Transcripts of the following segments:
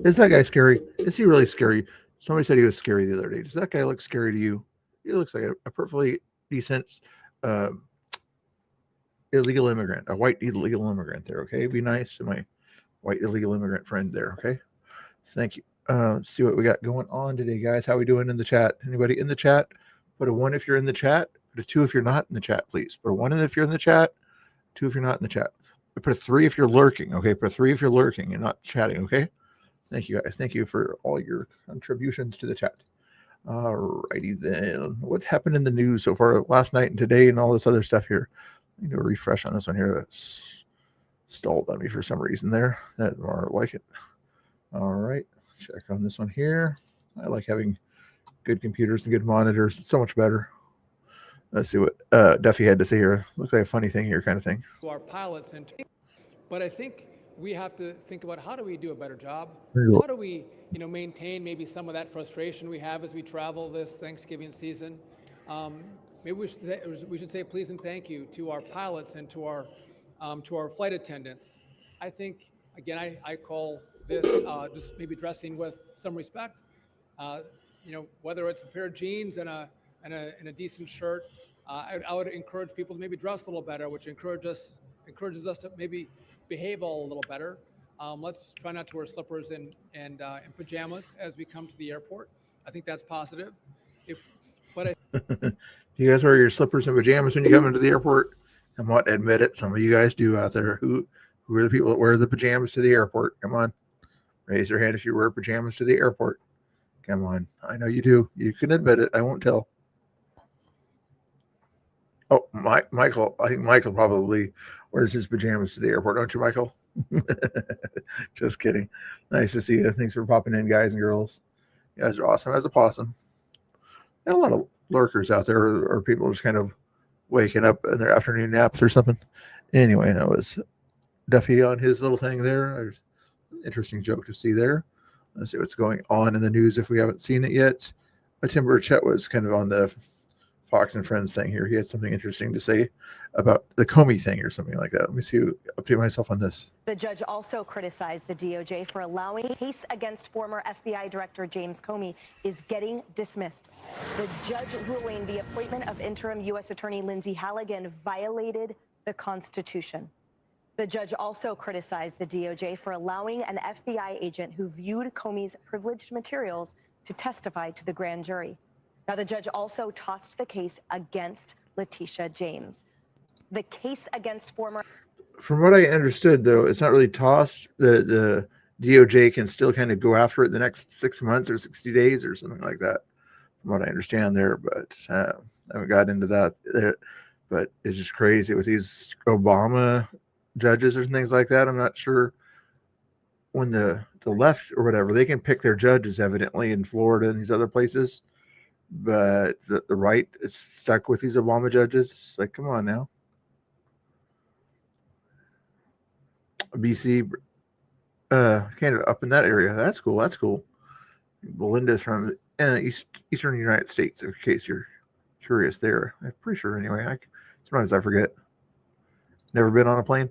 Is that guy scary? Is he really scary? Somebody said he was scary the other day. Does that guy look scary to you? He looks like a perfectly decent uh, illegal immigrant, a white illegal immigrant there, okay? Be nice to my white illegal immigrant friend there, okay? Thank you. Let's see what we got going on today, guys. How we doing in the chat? Anybody in the chat? Put a 1 if you're in the chat. Put a 2 if you're not in the chat, please. Put a 1 if you're in the chat. 2 if you're not in the chat. Put a 3 if you're lurking, okay? Put a 3 if you're lurking and not chatting, okay? Thank you, guys. Thank you for all your contributions to the chat. All righty then. What happened in the news so far last night and today and all this other stuff here? I need to refresh on this one here. That's stalled on me for some reason there. That's more like it. All right. Check on this one here. I like having good computers and good monitors. It's so much better. Let's see what Duffy had to say here. Looks like a funny thing here kind of thing. To our pilots, but I think we have to think about how do we do a better job? How do we, maintain maybe some of that frustration we have as we travel this Thanksgiving season? Maybe we should say please and thank you to our pilots and to our flight attendants. I think again I call this just maybe dressing with some respect. Whether it's a pair of jeans and a decent shirt, I would encourage people to maybe dress a little better, which encourages us to maybe behave a little better. Let's try not to wear slippers and pajamas as we come to the airport. I think that's positive. You guys wear your slippers and pajamas when you come into the airport? Come on, admit it. Some of you guys do out there. Who are the people that wear the pajamas to the airport? Come on, raise your hand if you wear pajamas to the airport. Come on, I know you do. You can admit it. I won't tell. Oh, Michael. I think Michael probably wears his pajamas to the airport, don't you, Michael? Just kidding. Nice to see you. Thanks for popping in, guys and girls. You guys are awesome as a possum. And a lot of lurkers out there, or people just kind of waking up in their afternoon naps or something. Anyway, that was Duffy on his little thing there. Interesting joke to see there. Let's see what's going on in the news if we haven't seen it yet. Tim Burchett was kind of on the Fox and Friends thing here. He had something interesting to say about the Comey thing or something like that. Let me see, update myself on this. The judge also criticized the DOJ for allowing a case against former FBI Director James Comey is getting dismissed. The judge ruling the appointment of interim U.S. Attorney Lindsay Halligan violated the Constitution. The judge also criticized the DOJ for allowing an FBI agent who viewed Comey's privileged materials to testify to the grand jury. Now, the judge also tossed the case against Letitia James. The case against former... From what I understood, though, it's not really tossed. The DOJ can still kind of go after it the next 6 months or 60 days or something like that, from what I understand there. But I haven't got into that there. But it's just crazy with these Obama judges or things like that. I'm not sure when the left or whatever, they can pick their judges evidently in Florida and these other places. But the right is stuck with these Obama judges. It's like, come on now. BC, Canada, up in that area. That's cool. That's cool. Belinda's from Eastern United States, in case you're curious there. I'm pretty sure anyway. Sometimes I forget. Never been on a plane.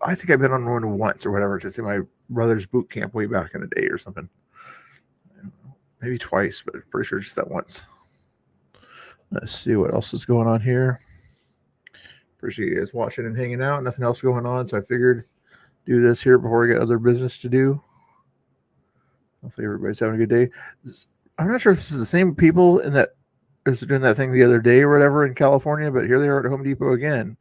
I think I've been on one once or whatever, just in my brother's boot camp way back in the day or something. Maybe twice, but I'm pretty sure just that once. Let's see what else is going on here. Appreciate you guys watching and hanging out. Nothing else going on, so I figured do this here before we get other business to do. Hopefully everybody's having a good day. I'm not sure if this is the same people that was doing that thing the other day or whatever in California, but here they are at Home Depot again,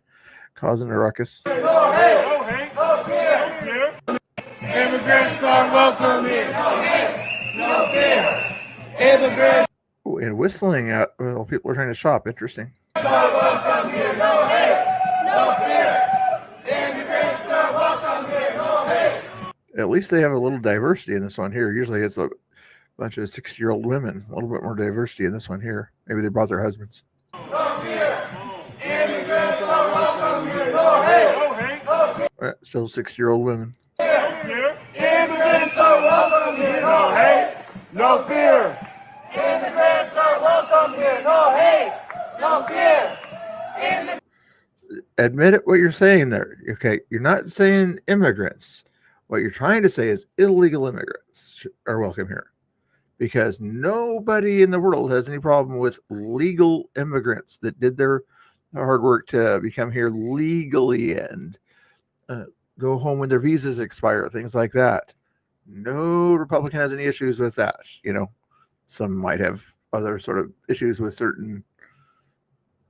causing a ruckus. Go, Hank. Go, here. Immigrants are welcome here. No fear. Immigrants. Oh, and whistling out while people are trying to shop. Interesting. At least they have a little diversity in this one here. Usually it's a bunch of 60-year-old women. A little bit more diversity in this one here. Maybe they brought their husbands. Still 60-year-old women. Immigrants are welcome here. No hate, no fear. Immigrants are welcome here. No hate, no fear. Admit it what you're saying there. Okay, you're not saying immigrants. What you're trying to say is illegal immigrants are welcome here, because nobody in the world has any problem with legal immigrants that did their hard work to become here legally and go home when their visas expire, things like that. No Republican has any issues with that. You know, some might have other sort of issues with certain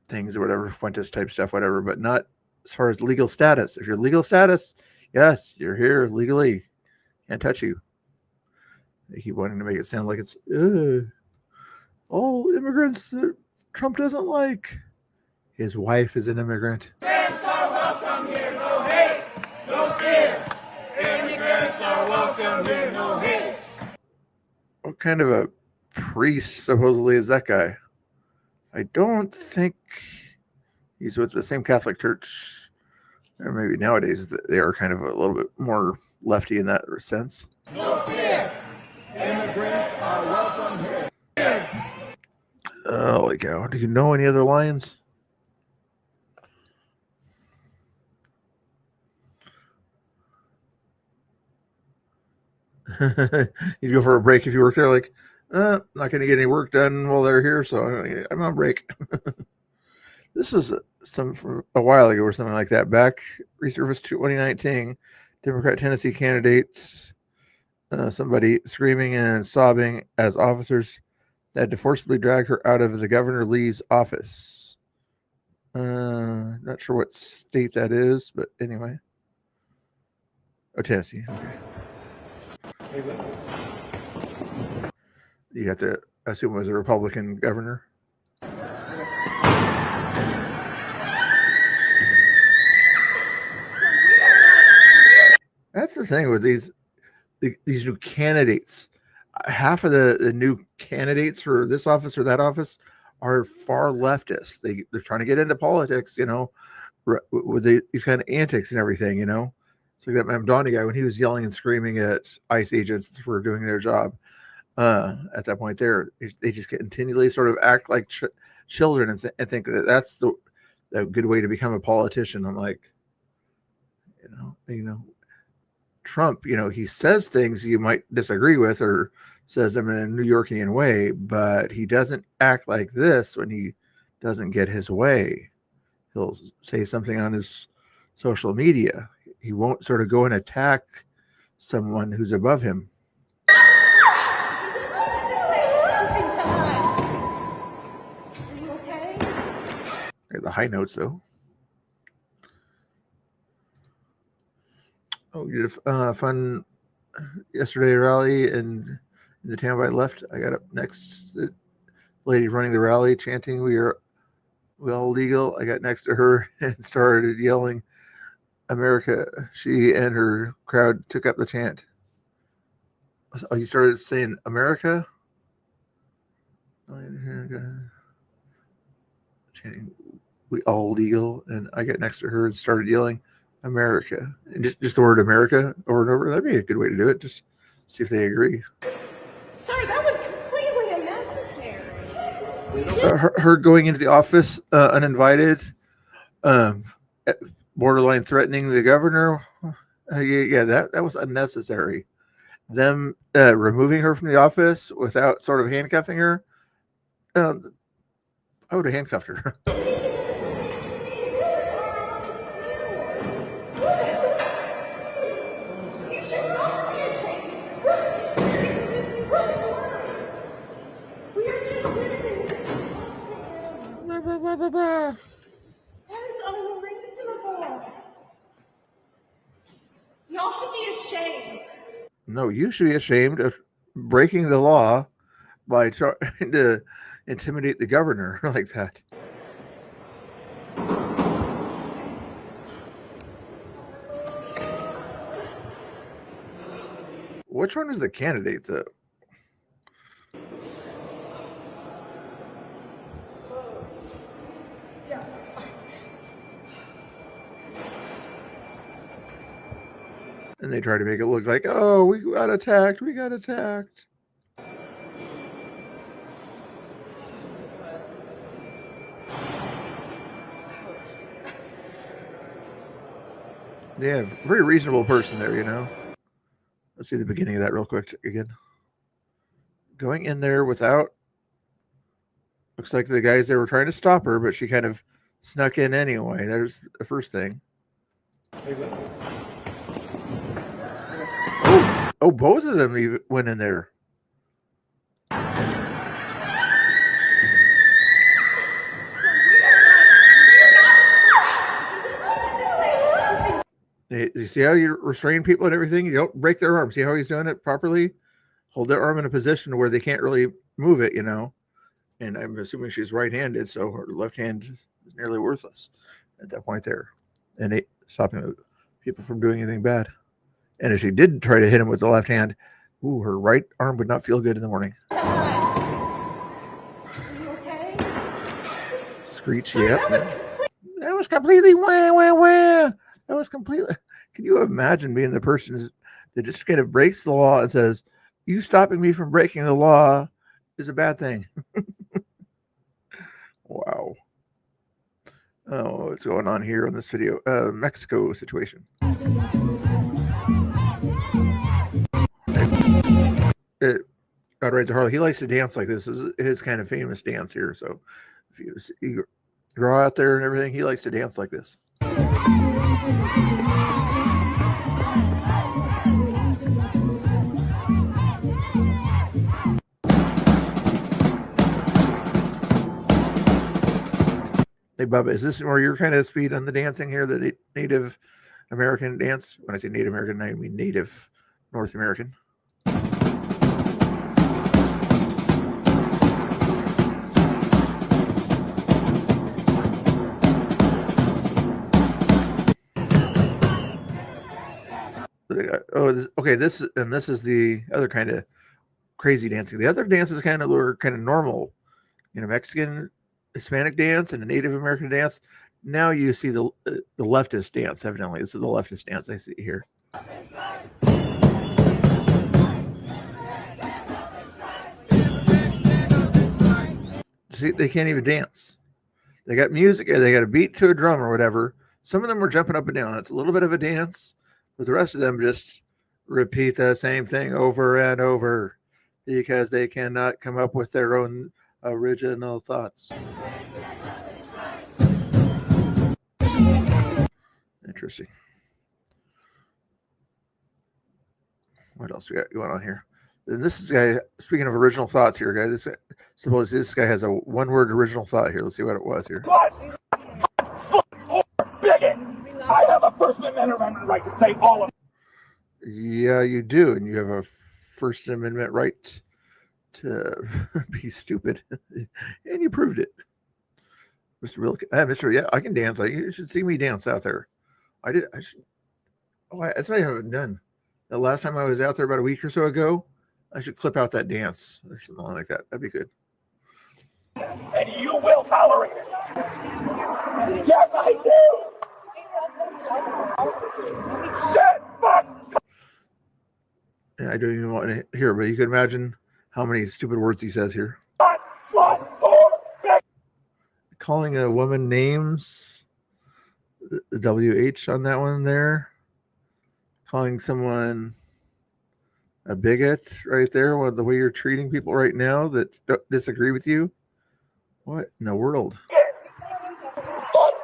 things or whatever, Fuentes type stuff, whatever, but not as far as legal status. If you're legal status, yes, you're here legally. Can't touch you. They keep wanting to make it sound like it's all immigrants that Trump doesn't like. His wife is an immigrant. Immigrants are welcome here. No hate, no fear. Immigrants are welcome here. No hate. What kind of a priest supposedly is that guy? I don't think he's with the same Catholic Church. Or maybe nowadays they are kind of a little bit more lefty in that sense. No fear. Immigrants are welcome here. Holy cow. Do you know any other lines? You'd go for a break if you worked there, like, not going to get any work done while they're here, so I'm on break. This is some from a while ago or something like that. Back resurfaced 2019, Democrat Tennessee candidates, somebody screaming and sobbing as officers had to forcibly drag her out of the Governor Lee's office. Not sure what state that is, but anyway. Oh, Tennessee. Okay. You have to assume it was a Republican governor. That's the thing with these new candidates. Half of the new candidates for this office or that office are far leftist. They're trying to get into politics, you know, with these kind of antics and everything, you know. It's like that Mamdani guy when he was yelling and screaming at ICE agents for doing their job. At that point, they just continually sort of act like children and think that that's the good way to become a politician. I'm like, you know, Trump, you know, he says things you might disagree with or says them in a New Yorkian way, but he doesn't act like this when he doesn't get his way. He'll say something on his social media. He won't sort of go and attack someone who's above him. The high notes, though. Oh, you did a fun yesterday rally in the town by left. I got up next. The lady running the rally chanting, "We all legal." I got next to her and started yelling, "America." She and her crowd took up the chant. Oh, you started saying America? Chanting, "We all legal," and I got next to her and started yelling America, and just the word America over and over. That'd be a good way to do it. Just see if they agree. Sorry, that was completely unnecessary. Her going into the office uninvited, borderline threatening the governor. Yeah, that was unnecessary. Them removing her from the office without sort of handcuffing her. I would have handcuffed her. That is unreasonable. Y'all should be ashamed. No, you should be ashamed of breaking the law by trying to intimidate the governor like that. Which one was the candidate, though? And they try to make it look like, oh, we got attacked. We got attacked. Yeah, very reasonable person there, you know. Let's see the beginning of that real quick again. Going in there without, looks like the guys there were trying to stop her, but she kind of snuck in anyway. There's the first thing. Oh, both of them even went in there. You see how you restrain people and everything? You don't break their arm. See how he's doing it properly? Hold their arm in a position where they can't really move it, you know? And I'm assuming she's right-handed, so her left hand is nearly worthless at that point there. And it stopping people from doing anything bad. And if she did try to hit him with the left hand, her right arm would not feel good in the morning. Okay? Screech, yep. That was completely wah, wah, wah. That was completely. Can you imagine being the person that just kind of breaks the law and says, you stopping me from breaking the law is a bad thing? Wow. Oh, what's going on here in this video? Mexico situation. God, right to Harley. He likes to dance like this. This is his kind of famous dance here. So if you go out there and everything, he likes to dance like this. Hey, Bubba, is this where you're kind of speed on the dancing here, the Native American dance? When I say Native American, I mean Native North American. Okay. This is the other kind of crazy dancing. The other dances were kind of normal, you know, Mexican, Hispanic dance and a Native American dance. Now you see the leftist dance. Evidently, this is the leftist dance I see here. See, they can't even dance. They got music, they got a beat to a drum or whatever. Some of them were jumping up and down. It's a little bit of a dance, but the rest of them just repeat the same thing over and over because they cannot come up with their own original thoughts. Interesting. What else we got going on here? And this is guy. Speaking of original thoughts here, guys. Suppose this guy has a one-word original thought here. Let's see what it was here. Bigot! I have a First Amendment right to say all of it. Yeah, you do, and you have a First Amendment right to be stupid, and you proved it, Mr. Mr. Yeah, I can dance. You should see me dance out there. That's what I haven't done. The last time I was out there about a week or so ago, I should clip out that dance or something like that. That'd be good. And you will tolerate it. Yes, I do. Shit, fuck. Yeah, I don't even want to hear, but you can imagine how many stupid words he says here. Calling a woman names, the WH on that one there. Calling someone a bigot right there, with the way you're treating people right now that disagree with you. What in the world? Look,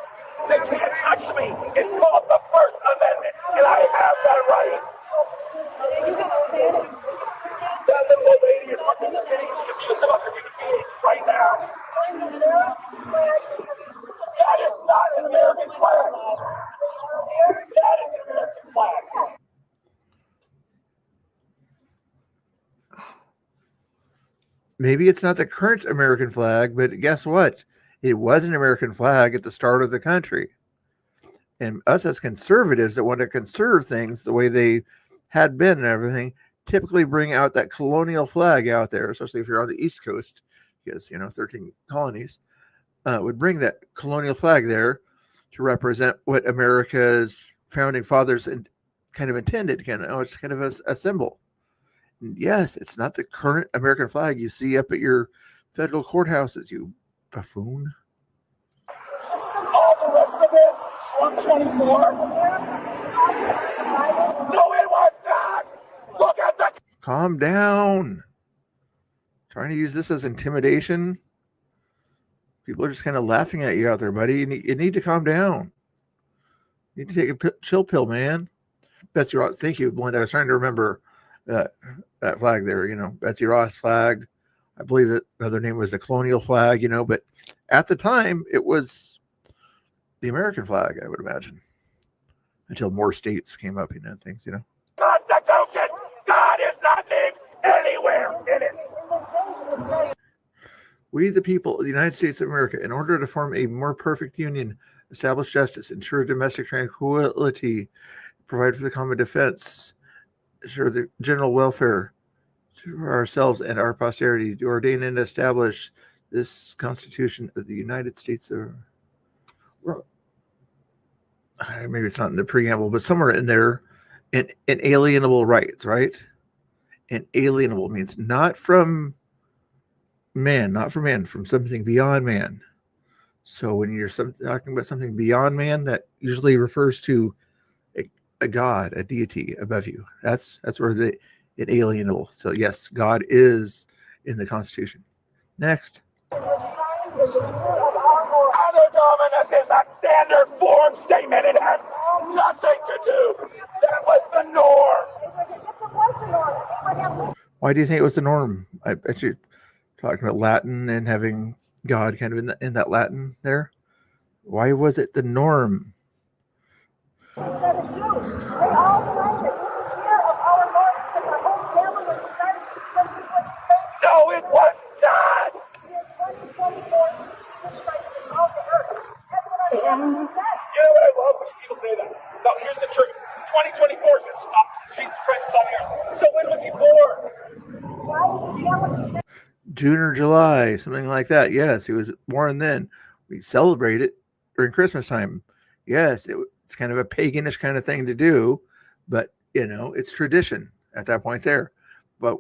they can't touch me. It's called the First Amendment, and I have that right. That little old lady is participating in the abuse of other human beings right now. That is not an American flag. That is an American flag. maybe it's not the current American flag, but guess what? It was an American flag at the start of the country. And us as conservatives that want to conserve things the way they had been and everything, typically bring out that colonial flag out there, especially if you're on the East Coast, because, 13 colonies would bring that colonial flag there to represent what America's founding fathers kind of intended. It's kind of a symbol. And yes, it's not the current American flag you see up at your federal courthouses, you buffoon. All the rest of it, 124. No, it was not. Look at the. Calm down. Trying to use this as intimidation. People are just kind of laughing at you out there, buddy. You need to calm down. You need to take a chill pill, man. Betsy Ross, thank you, Belinda. I was trying to remember that flag there, Betsy Ross flag. I believe it, another name was the colonial flag, but at the time it was the American flag, I would imagine, until more states came up and things, Constitution. God is not named anywhere in it. We, the people of the United States of America, in order to form a more perfect union, establish justice, ensure domestic tranquility, provide for the common defense, ensure the general welfare to ourselves and our posterity, to ordain and establish this Constitution of the United States of. Well, maybe it's not in the preamble, but somewhere in there, inalienable rights, right? Inalienable means not from man, from something beyond man. So when you're talking about something beyond man, that usually refers to a god, a deity above you. That's where the inalienable. So yes, God is in the Constitution. Next. Anno Dominus is a standard form statement. It has nothing to do. That was the norm. Why do you think it was the norm? I bet you talking about Latin and having God kind of in that Latin there. Why was it the norm? They all signed it. This is the year of our Lord because our whole family was started when he was faced. No, it was not. In 2024, Jesus Christ is called to earth. That's what our family said. You know what I love when people say that? No, here's the truth. 2024 since Jesus Christ is on the earth. So when was he born? Why is the family? June or July, something like that. Yes, he was born then. We celebrate it during Christmas time. Yes, it's kind of a paganish kind of thing to do, but it's tradition at that point there. But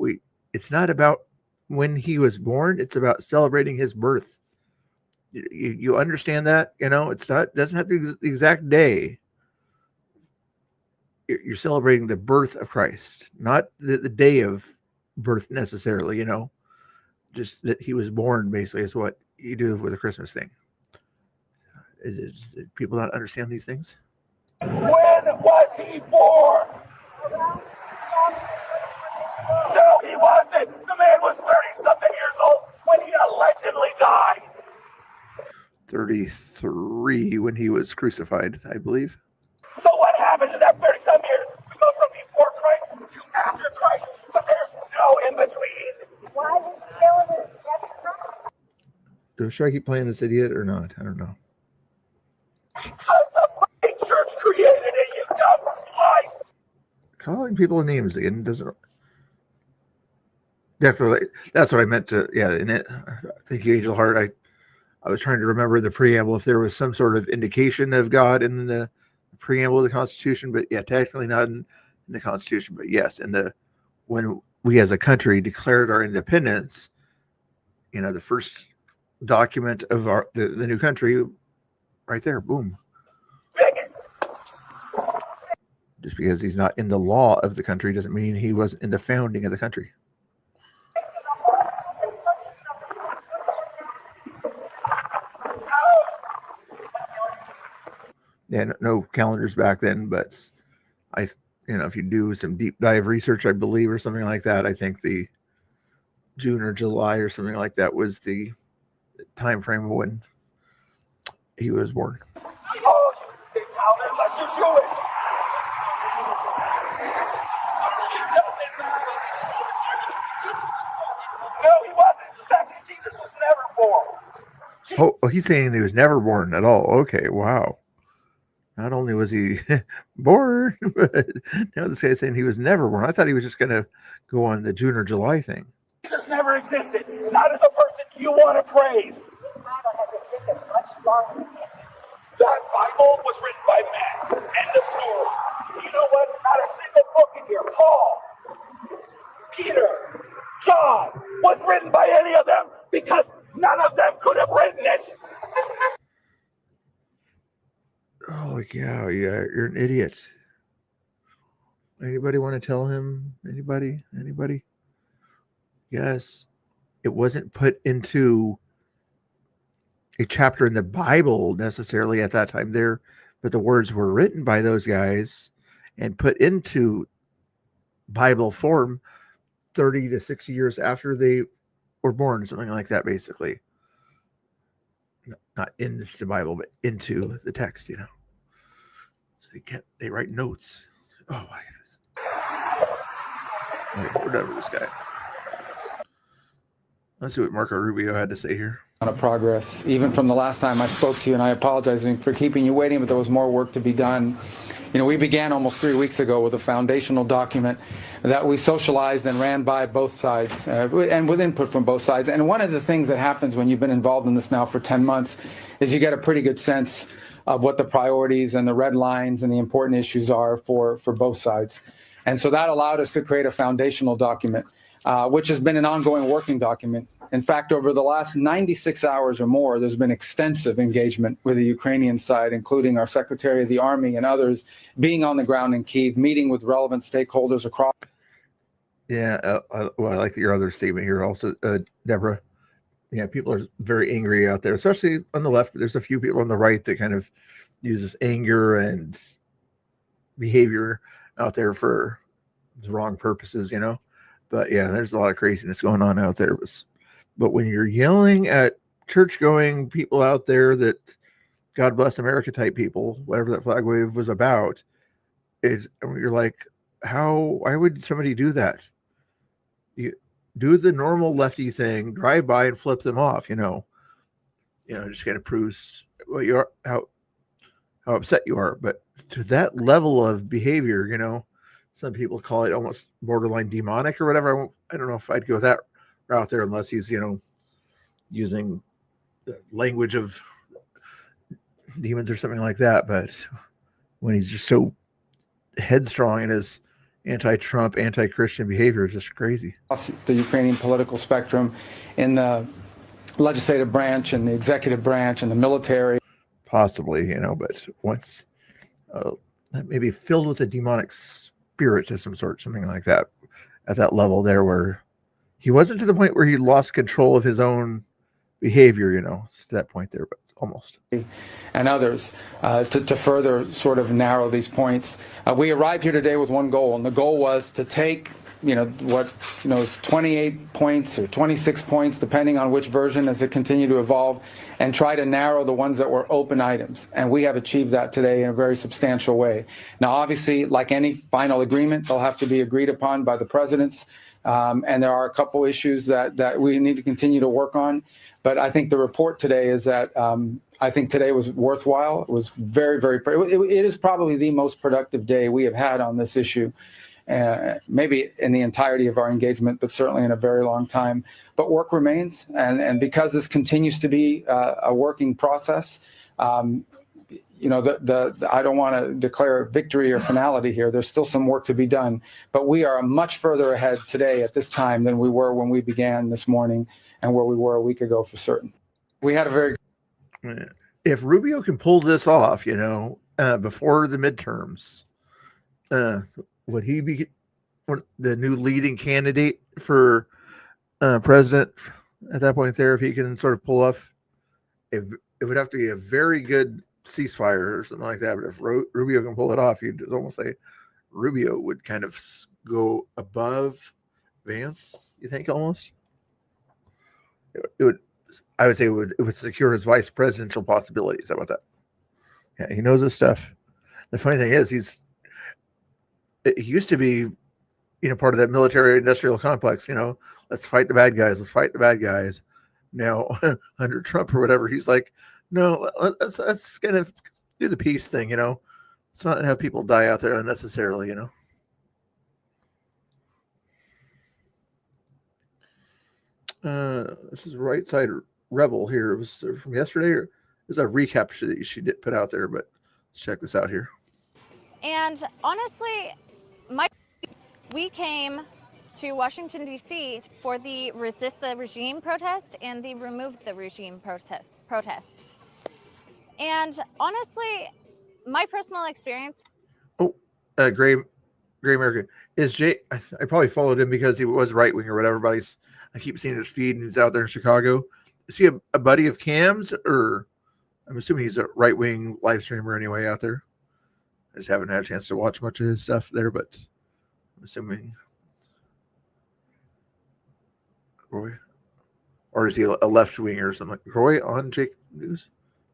it's not about when he was born, it's about celebrating his birth. You understand that? Doesn't have to be the exact day. You're celebrating the birth of Christ, not the day of birth necessarily, just that he was born basically is what you do with a Christmas thing. Is people not understand these things? When was he born? No, he wasn't. The man was 30-something years old when he allegedly died. 33 when he was crucified, I believe. So what happened in that 30-some years? We go from before Christ to after Christ, but there's no in between. Why is killing it? Should I keep playing this idiot or not? I don't know. Because the fucking church created it, you dumb life. Calling people names again doesn't. Definitely, that's what I meant to. Yeah, in it. Thank you, Angel Heart. I was trying to remember the preamble if there was some sort of indication of God in the preamble of the Constitution, but yeah, technically not in the Constitution, but yes, when we as a country declared our independence, the first document of the new country, right there, boom. Just because he's not in the law of the country doesn't mean he was in the founding of the country. Yeah, no calendars back then, but if you do some deep dive research, I believe, or something like that, I think the June or July or something like that was the time frame when he was born. Oh, you used to say calendar unless you're Jewish. He doesn't. No, he wasn't. Oh, he's saying he was never born at all. Okay, wow. Not only was he born, but now this guy's saying he was never born. I thought he was just going to go on the June or July thing. Jesus never existed. Not as a person you want to praise. This Bible has existed much longer than that. That Bible was written by men. End of story. You know what? Not a single book in here. Paul, Peter, John was written by any of them because none of them could have written it. Oh, yeah, you're an idiot. Anybody want to tell him? Anybody? Yes, it wasn't put into a chapter in the Bible necessarily at that time there, but the words were written by those guys and put into Bible form 30 to 60 years after they were born, something like that, basically. Not into the Bible, but into the text, So they write notes. Oh my goodness. All right, we're done with this guy. Let's see what Marco Rubio had to say here. Of progress, even from the last time I spoke to you, and I apologize for keeping you waiting, but there was more work to be done. We began almost 3 weeks ago with a foundational document that we socialized and ran by both sides, and with input from both sides. And one of the things that happens when you've been involved in this now for 10 months is you get a pretty good sense of what the priorities and the red lines and the important issues are for both sides. And so that allowed us to create a foundational document, which has been an ongoing working document. In fact, over the last 96 hours or more, there's been extensive engagement with the Ukrainian side, including our Secretary of the Army and others being on the ground in Kyiv, meeting with relevant stakeholders across. Yeah, I like your other statement here also, Deborah. Yeah, people are very angry out there, especially on the left. But there's a few people on the right that kind of use this anger and behavior out there for the wrong purposes, But yeah, there's a lot of craziness going on out there. But when you're yelling at church-going people out there that God bless America type people, whatever that flag wave was about, you're like, why would somebody do that? You do the normal lefty thing, drive by and flip them off, just kind of proves what you are, how upset you are. But to that level of behavior, some people call it almost borderline demonic or whatever. I don't know if I'd go that route there unless he's, using the language of demons or something like that. But when he's just so headstrong in his anti-Trump, anti-Christian behavior, it's just crazy. The Ukrainian political spectrum, in the legislative branch and the executive branch and the military. Possibly, but once maybe filled with a demonic spirit of some sort, something like that, at that level there where he wasn't to the point where he lost control of his own behavior, it's to that point there, but almost. And others to further sort of narrow these points. We arrived here today with one goal, and the goal was to take is 28 points or 26 points, depending on which version as it continued to evolve, and try to narrow the ones that were open items. And we have achieved that today in a very substantial way. Now, obviously, like any final agreement, they'll have to be agreed upon by the presidents. And there are a couple issues that we need to continue to work on. But I think the report today is that I think today was worthwhile. It was very, very, it is probably the most productive day we have had on this issue. Maybe in the entirety of our engagement, but certainly in a very long time. But work remains, and because this continues to be a working process, I don't want to declare victory or finality here. There's still some work to be done, but we are much further ahead today at this time than we were when we began this morning and where we were a week ago for certain. We had a very... If Rubio can pull this off, before the midterms, would he be the new leading candidate for president at that point there? If he can sort of pull off, it would have to be a very good ceasefire or something like that. But if Rubio can pull it off, you'd almost say Rubio would kind of go above Vance. You think almost? It would. I would say it would secure his vice presidential possibilities. How about that? Yeah, he knows his stuff. The funny thing is, he used to be, part of that military industrial complex. Let's fight the bad guys. Let's fight the bad guys. now under Trump or whatever. He's like, no, let's kind of do the peace thing, Let's not have people die out there unnecessarily, This is Right Side Rebel here. It was from yesterday, or there's a recap she did put out there, but let's check this out here. And honestly, we came to Washington, D.C. for the Resist the Regime protest and the Remove the Regime protest. And honestly, my personal experience. Oh, Gray American. Is Jake, I probably followed him because he was right wing or whatever, but I keep seeing his feed and he's out there in Chicago. Is he a buddy of Cam's, or I'm assuming he's a right wing live streamer anyway out there? I just haven't had a chance to watch much of his stuff there, but I'm assuming. Roy, or is he a left winger or something? Roy on Jake News?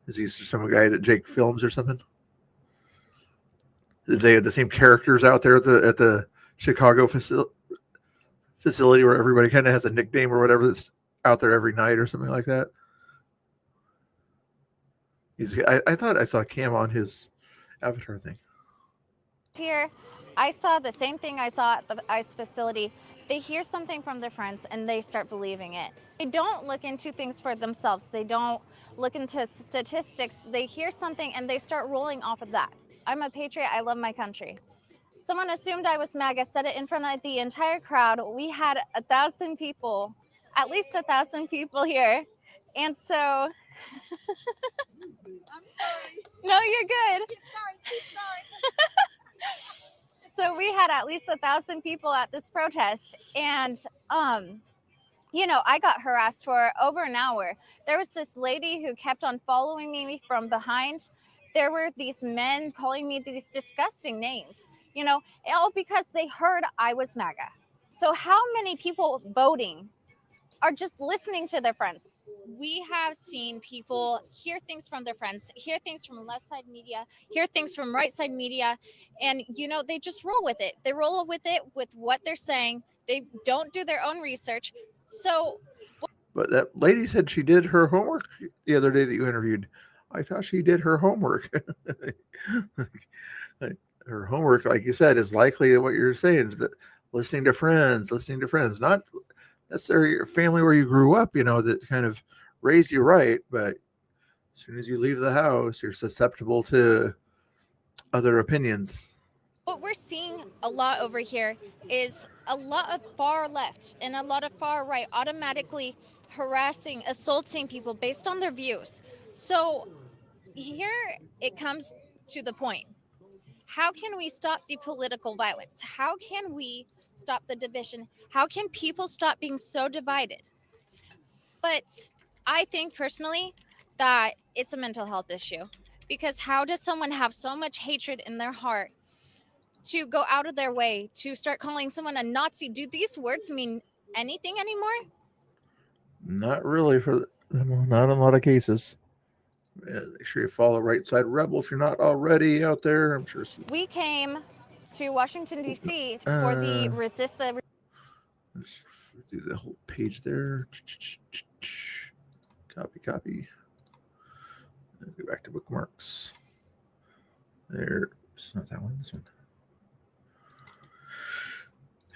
Is he some guy that Jake films or something? Did they have the same characters out there at the Chicago facility where everybody kind of has a nickname or whatever that's out there every night or something like that? I thought I saw Cam on his avatar thing. Here, I saw the same thing I saw at the ICE facility. They hear something from their friends and they start believing it. They don't look into things for themselves. They don't look into statistics. They hear something and they start rolling off of that. I'm a patriot. I love my country. Someone assumed I was MAGA, said it in front of the entire crowd. We had 1,000 people, at least 1,000 people here. And so, I'm sorry. No, you're good. Keep going. So we had at least 1,000 people at this protest, and I got harassed for over an hour. There was this lady who kept on following me from behind. There were these men calling me these disgusting names, all because they heard I was MAGA. So how many people voting are just listening to their friends? We have seen people hear things from their friends, hear things from left side media, hear things from right side media, and they just roll with it. They roll with it with what they're saying. They don't do their own research. So, but that lady said she did her homework the other day that you interviewed. I thought she did her homework. Her homework, like you said, is likely what you're saying, that listening to friends, not necessarily your family where you grew up, that kind of raised you right. But as soon as you leave the house, you're susceptible to other opinions. What we're seeing a lot over here is a lot of far left and a lot of far right automatically harassing, assaulting people based on their views. So here it comes to the point. How can we stop the political violence? How can we stop the division? How can people stop being so divided? But I think personally that it's a mental health issue, because how does someone have so much hatred in their heart to go out of their way to start calling someone a Nazi? Do these words mean anything anymore? Not really for them, not in a lot of cases. Make sure you follow Right Side Rebel if you're not already out there. I'm sure we came to Washington, D.C. for the Resist the... Let's do the whole page there. Copy. Go back to bookmarks. There. It's not that one. This one.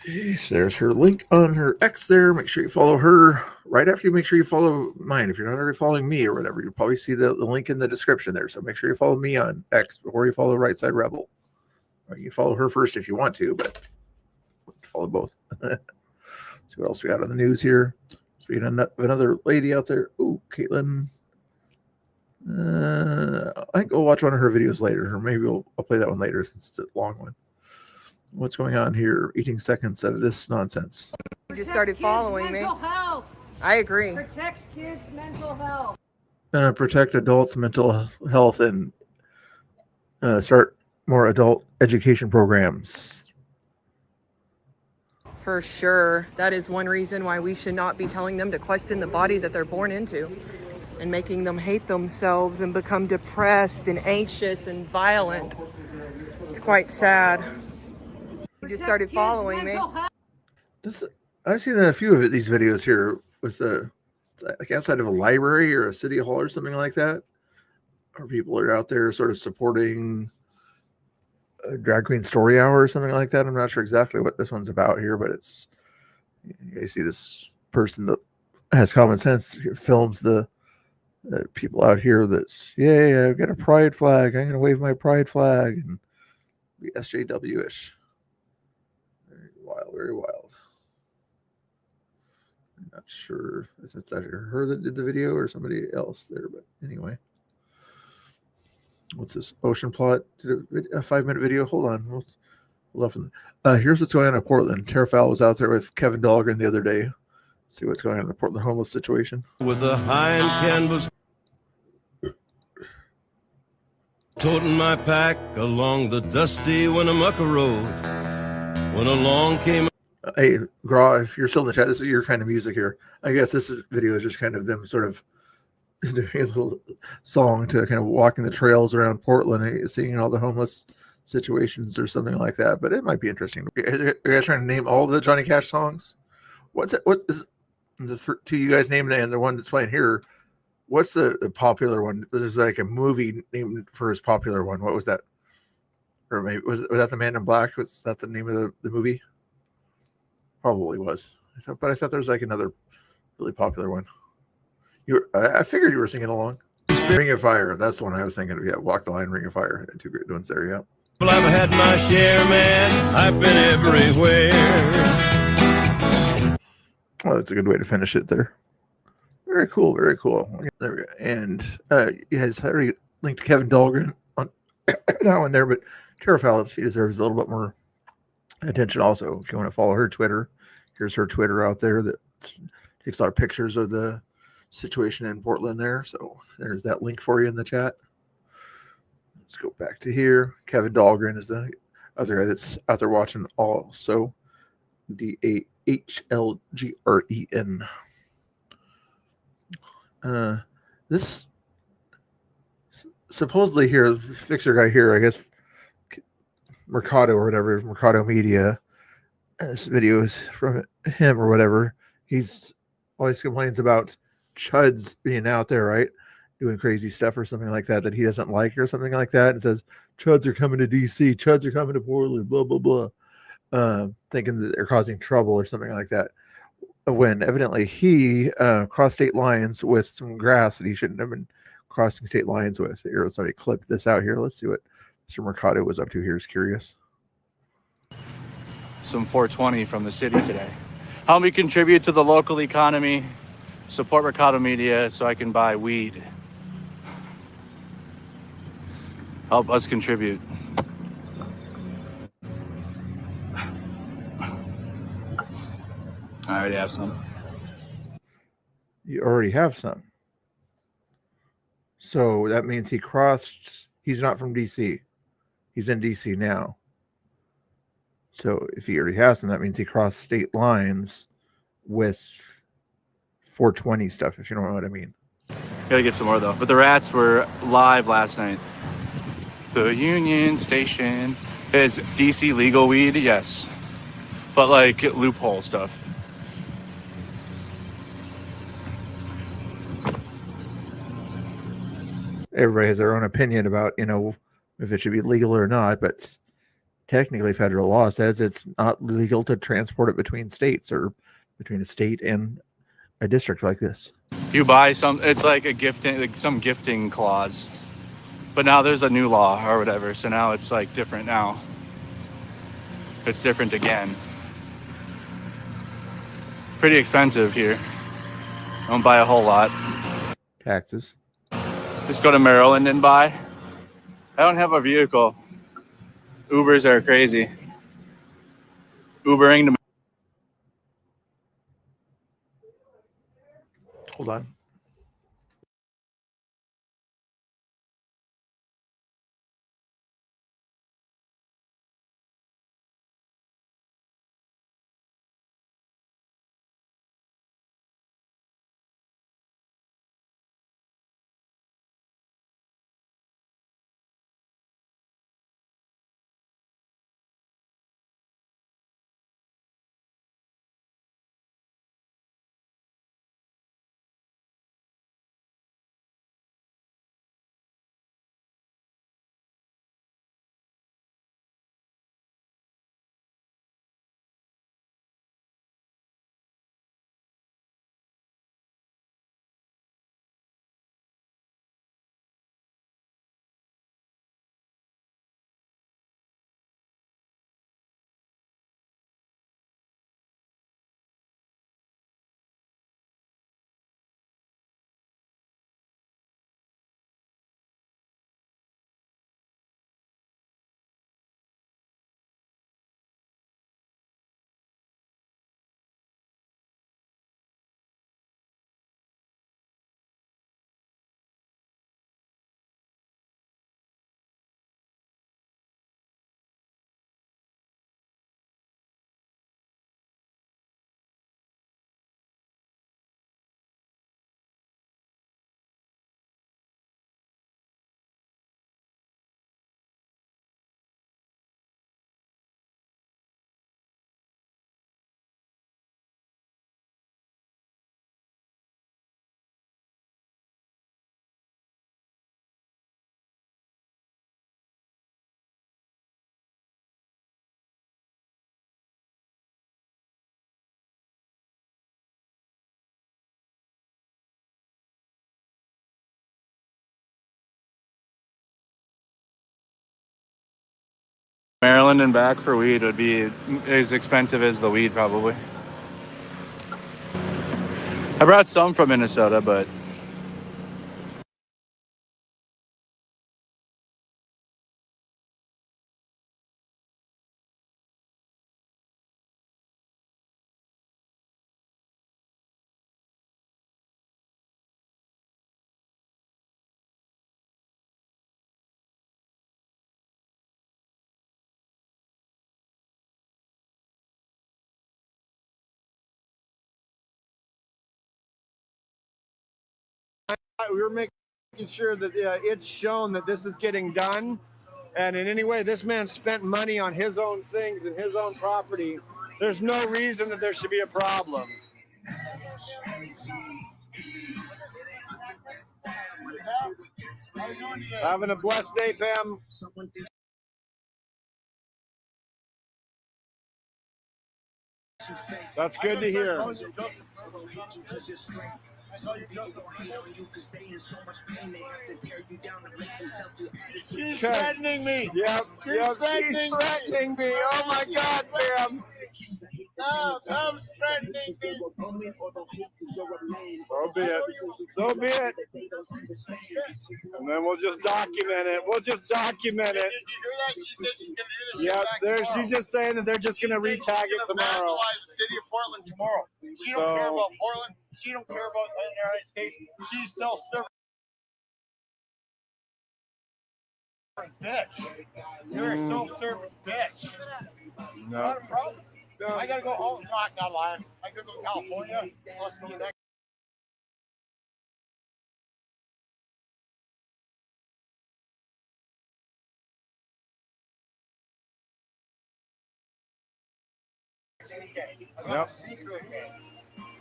Okay, so there's her link on her X there. Make sure you follow her right after you make sure you follow mine. If you're not already following me or whatever, you'll probably see the link in the description there. So make sure you follow me on X before you follow Right Side Rebel. Or you follow her first if you want to, but follow both. See what else we got on the news here. So we got another lady out there. Ooh, Caitlin. I think we'll watch one of her videos later, or maybe I'll play that one later since it's a long one. What's going on here? Eating seconds of this nonsense. You just started following me. Health. I agree. Protect kids' mental health. Protect adults' mental health and start more adult education programs. For sure. That is one reason why we should not be telling them to question the body that they're born into and making them hate themselves and become depressed and anxious and violent. It's quite sad. You just started following me. I've seen a few of these videos here with like outside of a library or a city hall or something like that, or people are out there sort of supporting a drag queen story hour or something like that. I'm not sure exactly what this one's about here, but it's you see this person that has common sense films the people out here that's I've got a pride flag, I'm gonna wave my pride flag and be SJW-ish. Very wild, very wild. I'm not sure if it's either her that did the video or somebody else there, but anyway. What's this? Ocean Plot did a 5-minute video. Hold on. Here's what's going on in Portland. Tara Fowle was out there with Kevin Dahlgren the other day. See what's going on in the Portland homeless situation. With a high-end canvas, toting my pack along the dusty Winnemucca Road. When along came... Hey, Gra, if you're still in the chat, this is your kind of music here. I guess this video is just kind of them sort of doing a little song to kind of walking the trails around Portland, seeing all the homeless situations or something like that. But it might be interesting. Are you guys trying to name all the Johnny Cash songs? What's it? What is the two you guys named and the one that's playing here? What's the popular one? There's like a movie named for his popular one. What was that? Or maybe was that The Man in Black? Was that the name of the movie? Probably was. I thought there was like another really popular one. I figured you were singing along. Ring of Fire. That's the one I was thinking of. Yeah, Walk the Line, Ring of Fire. Two great ones there. Yeah. Well, I've had my share, man. I've been everywhere. Well, that's a good way to finish it there. Very cool. Very cool. There we go. And you guys already linked to Kevin Dahlgren on that one there, but Tara Fowle, she deserves a little bit more attention also. If you want to follow her Twitter, here's her Twitter out there that takes a lot of pictures of the situation in Portland there. So there's that link for you in the chat. Let's go back to here. Kevin Dahlgren is the other guy that's out there watching also. DAHLGREN. This supposedly here, the fixer guy here, I guess Mercado or whatever, Mercado Media. This video is from him or whatever. He's always complains about chuds being out there, right? Doing crazy stuff or something like that he doesn't like or something like that. And says, chuds are coming to DC, chuds are coming to Portland, blah, blah, blah. Thinking that they're causing trouble or something like that. When evidently he crossed state lines with some grass that he shouldn't have been crossing state lines with. Here, somebody clipped this out here. Let's see what Mr. Mercado was up to here. Is curious. Some 420 from the city today. Help me contribute to the local economy. Support Mercado Media so I can buy weed. Help us contribute. I already have some. You already have some. So that means he crossed. He's not from DC. He's in DC now. So if he already has them, that means he crossed state lines with 420 stuff, if you don't know what I mean. Gotta get some more though. But the rats were live last night. The Union Station is DC legal weed, yes. But like loophole stuff. Everybody has their own opinion about, if it should be legal or not, but technically federal law says it's not legal to transport it between states or between a state and a district like this. You buy some, it's like a gifting, like some gifting clause. But now there's a new law or whatever, so now it's like different now. It's different again. Pretty expensive here. Don't buy a whole lot. Taxes. Just go to Maryland and buy. I don't have a vehicle. Ubers are crazy. Ubering to Hold on. Maryland and back for weed would be as expensive as the weed, probably. I brought some from Minnesota, but we were making sure that it's shown that this is getting done. And in any way, this man spent money on his own things and his own property. There's no reason that there should be a problem. Having a blessed day, Pam. That's good to hear. She's threatening me. Yep. She's threatening me. Oh my God, Pam. No, Pam's threatening me. So be it. So be it. And then we'll just document it. We'll just document it. Did you hear that? She said she's going to do this. Yeah, she's just saying that they're just going to retag it tomorrow. The city of Portland tomorrow. She don't care about Portland. She don't care about the United States. She's self-serving. Bitch. You're a self-serving bitch. No. Not a problem. No. I gotta go home. No, I'm not lying. I gotta go to California. I'll see you next. Yep.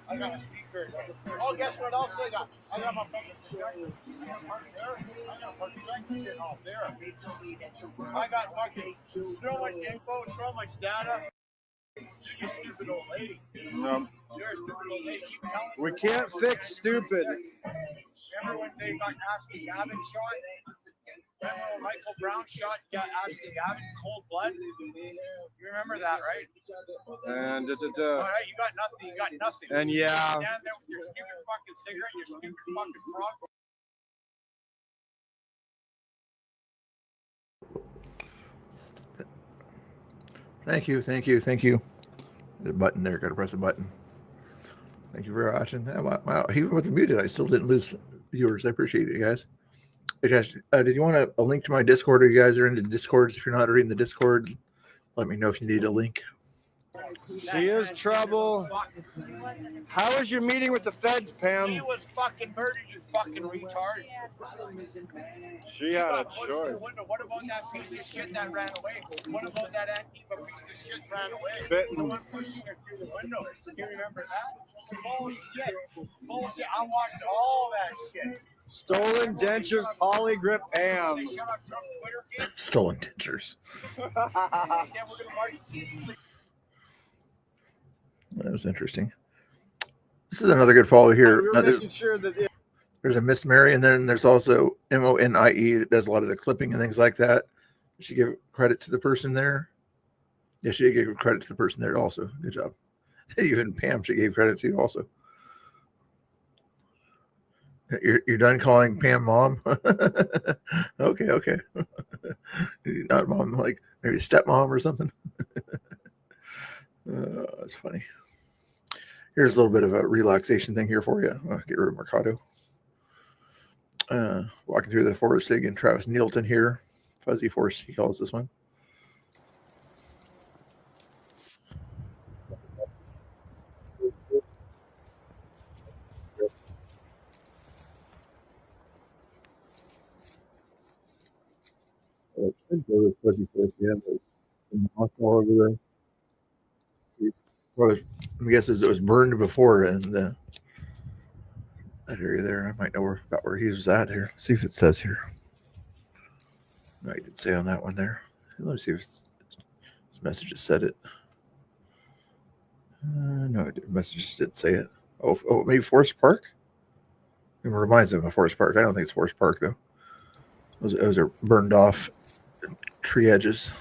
I got a speaker. Oh, guess what else I got? I got my fucking shit. I got a park there. I got a park shit off there. I got fucking so much info, so much data. You stupid old lady. No. You're a stupid old lady. Keep telling me. We can't fix stupid. Remember when they got Ashley Gavin shot? Remember when Michael Brown shot Ashley Gavin cold blood? You remember that, right? And all right, you got nothing. You got nothing. And yeah. Stand there with your stupid fucking cigarette, your stupid fucking frog. Thank you, thank you, thank you. The button there, gotta press a button. Thank you for watching. Wow, even with the muted, I still didn't lose viewers. I appreciate it, guys. Hey, Josh, did you want a link to my Discord? Or you guys are into Discords? If you're not already in the Discord, let me know if you need a link. She is trouble. How was your meeting with the feds, Pam? He was fucking murdered, you fucking retard. She had a choice. What about that piece of shit that ran away? What about that Antifa piece of shit ran away? Spitting. The one pushing her through the window. You remember that? Bullshit. Bullshit. I watched all that shit. Stolen dentures, polygrip, Pam. Stolen dentures. That was interesting. This is another good follow here. We were making sure that there's a Miss Mary, and then there's also MONIE that does a lot of the clipping and things like that. Did she give credit to the person there? Yeah, she gave credit to the person there also. Good job. Even Pam, she gave credit to also. You're done calling Pam mom? Okay. Not mom, like maybe stepmom or something. That's funny. Here's a little bit of a relaxation thing here for you. I'll get rid of Mercado. Walking through the forest again. Travis Nealton here. Fuzzy Forest, he calls this one. Fuzzy Forest, yeah, moss all over there. Well, I guess it was burned before, and that area there, I might know about where he was at here. Let's see if it says here. No, I did say on that one there. Let me see if this message said it. No, the message just didn't say it. Oh, maybe Forest Park? It reminds me of Forest Park. I don't think it's Forest Park, though. Those are burned off tree edges.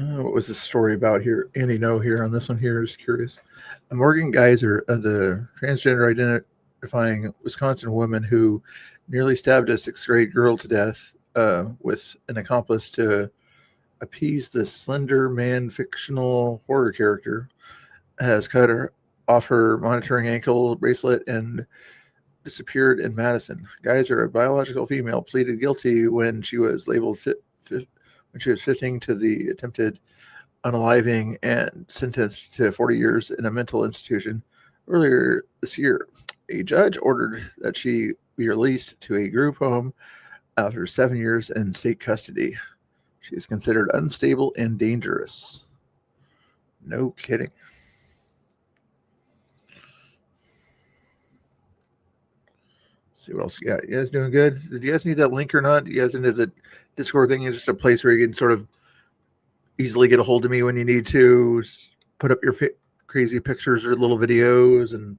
What was the story about here? Andy, no, here on this one here is curious. Morgan Geyser, the transgender identifying Wisconsin woman who nearly stabbed a 6th grade girl to death with an accomplice to appease the Slender Man fictional horror character, has cut off her monitoring ankle bracelet and disappeared in Madison. Geyser, a biological female, pleaded guilty when she was labeled when she was 15 to the attempted unaliving and sentenced to 40 years in a mental institution earlier this year. A judge ordered that she be released to a group home after 7 years in state custody. She is considered unstable and dangerous. No kidding. Let's see what else you got. You guys doing good? Did you guys need that link or not? You guys into the Discord thing? It's just a place where you can sort of easily get a hold of me when you need to. Put up your crazy pictures or little videos and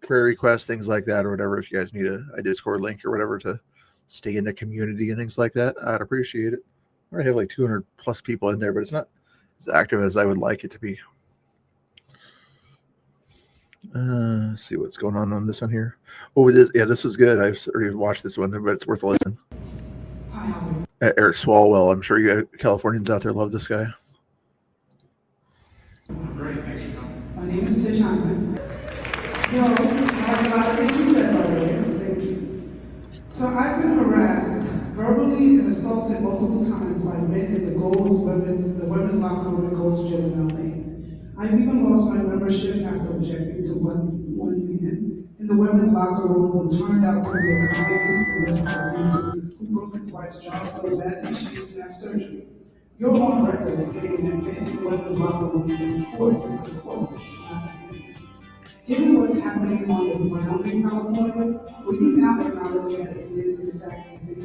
prayer requests, things like that, or whatever. If you guys need a Discord link or whatever to stay in the community and things like that, I'd appreciate it. I already have like 200 plus people in there, but it's not as active as I would like it to be. Let's see what's going on this one here. Oh, this was good. I've already watched this one, but it's worth a listen. Eric Swalwell. I'm sure you Californians out there love this guy. Great, thanks for coming. My name is Tish Hyman. So, I have a lot of things you said earlier. Thank you. So, I've been harassed, verbally and assaulted multiple times by men in the women's locker room at Gold's Gym in LA. I've even lost my membership after objecting to one man in the women's locker room who turned out to be a convicted domestic abuser who broke his wife's jaw so badly she needs to have surgery. You're on record stating that men in the women's locker room in sports is a quote. Given what's happening on the ground in California, will you now acknowledge that it is in fact a thing?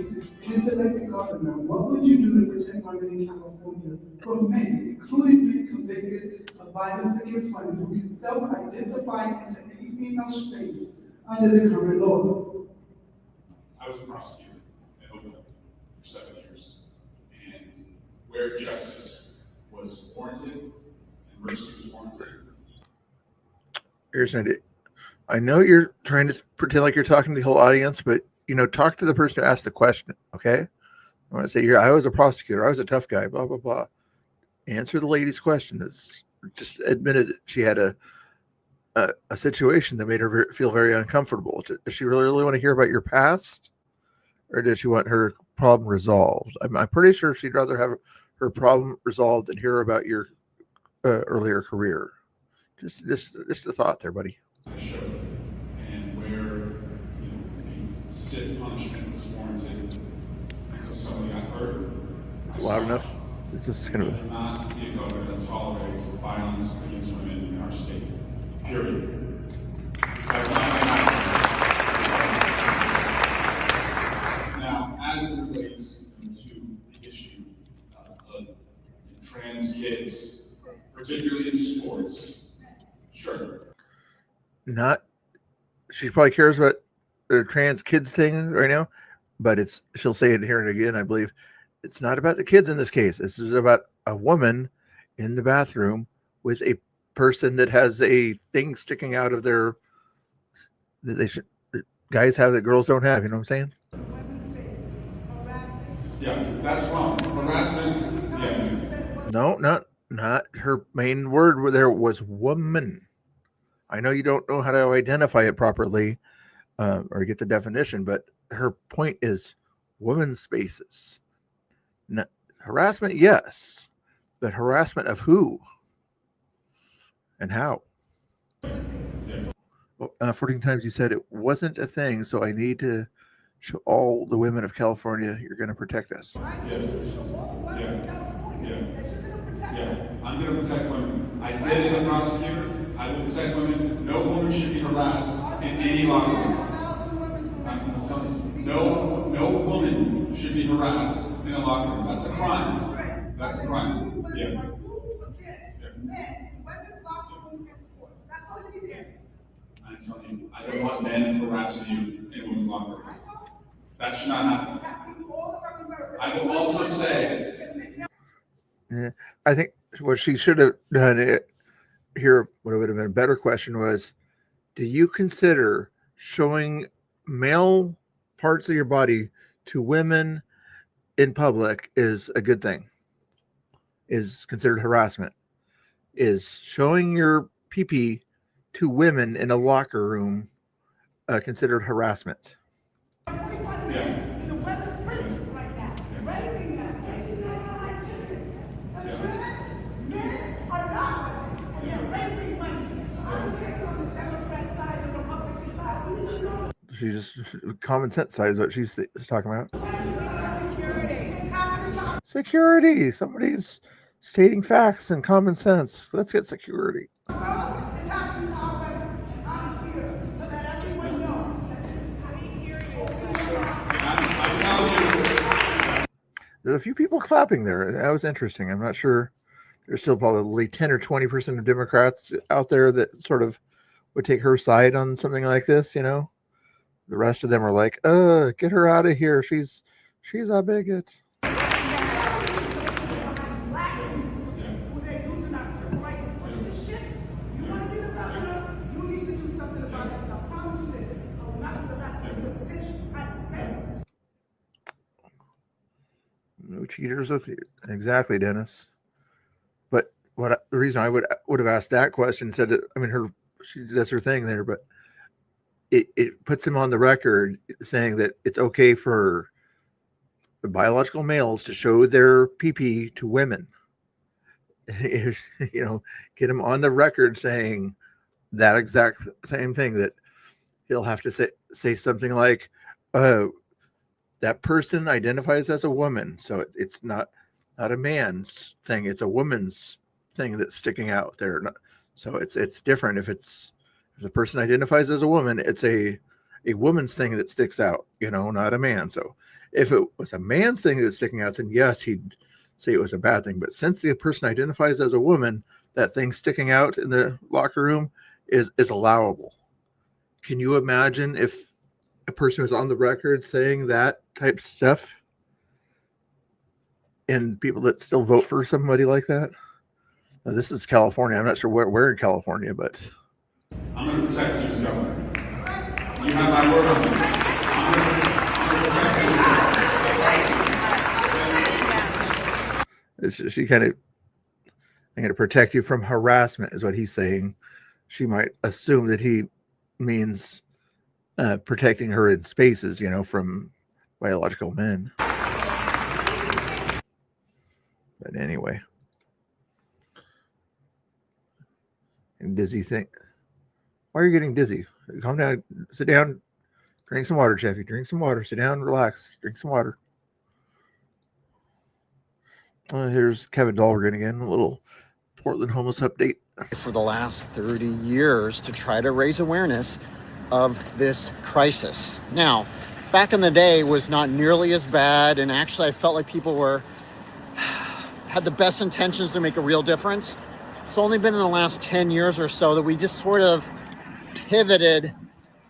And if elected governor, what would you do to protect women in California from men, including men convicted of violence against women who can self-identify into any female space under the current law? I was a prosecutor in Oakland for 7 years, and where justice was warranted and mercy was warranted. Here's an idea. I know you're trying to pretend like you're talking to the whole audience, but talk to the person who asked the question. Okay, I want to say, I was a prosecutor. I was a tough guy. Blah blah blah. Answer the lady's question. That's just admitted that she had a situation that made her feel very uncomfortable. Does she really want to hear about your past, or does she want her problem resolved? I'm pretty sure she'd rather have her problem resolved than hear about your earlier career. Just a thought there, buddy. And where a stiff punishment was warranted because somebody got hurt. Loud enough? It's just kind of. Will not be a governor that tolerates violence against women in our state. Period. That's not going to happen. Now, as it relates to the issue of trans kids, particularly in sports. Sure. She probably cares about the trans kids thing right now, but she'll say it here and again, I believe. It's not about the kids in this case. This is about a woman in the bathroom with a person that has a thing sticking out of their that guys have that girls don't have. You know what I'm saying? Yeah, that's wrong. Harassment. Yeah. No, not her main word there was woman. I know you don't know how to identify it properly or get the definition, but her point is women's spaces. Harassment, yes, but harassment of who and how? Well, 14 times you said it wasn't a thing, so I need to show all the women of California you're going to protect us. Yeah, I'm going to protect women. I did as a prosecutor. I will protect women. No woman should be harassed in any locker room. I'm telling you, no woman should be harassed in a locker room. That's a crime. That's a crime. Yeah. I'm telling you, I don't want men harassing you in a women's locker room. That should not happen. I will also say. Yeah. I think what she should have done here, what would have been a better question was, do you consider showing male parts of your body to women in public is a good thing? Is considered harassment? Is showing your pee-pee to women in a locker room considered harassment? She just common sense side is what she's talking about. Security. Somebody's stating facts and common sense. Let's get security. There's a few people clapping there. That was interesting. I'm not sure. There's still probably 10 or 20% of Democrats out there that sort of would take her side on something like this, you know. The rest of them are like, get her out of here. She's a bigot. No cheaters up here. Exactly, Dennis. But the reason I would have asked that question said that, I mean, that's her thing there, but it puts him on the record saying that it's okay for biological males to show their pee-pee to women. You know, get him on the record saying that exact same thing, that he'll have to say something like, that person identifies as a woman, so it's not a man's thing, it's a woman's thing that's sticking out there. So it's different if the person identifies as a woman, it's a woman's thing that sticks out, you know, not a man. So if it was a man's thing that's sticking out, then yes, he'd say it was a bad thing. But since the person identifies as a woman, that thing sticking out in the locker room is allowable. Can you imagine if a person was on the record saying that type of stuff and people that still vote for somebody like that? Now, this is California. I'm not sure where in California, but I'm going to protect you as governor. You have my word on this. She kind of, I'm going to protect you from harassment is what he's saying. She might assume that he means protecting her in spaces, you know, from biological men. But anyway. And dizzy thing. Why are you getting dizzy? Calm down. Sit down. Drink some water, Jeffy. Drink some water. Sit down. Relax. Drink some water. Here's Kevin Dahlgren again. A little Portland homeless update. For the last 30 years to try to raise awareness of this crisis. Now, back in the day was not nearly as bad, and actually I felt like people had the best intentions to make a real difference. It's only been in the last 10 years or so that we just sort of pivoted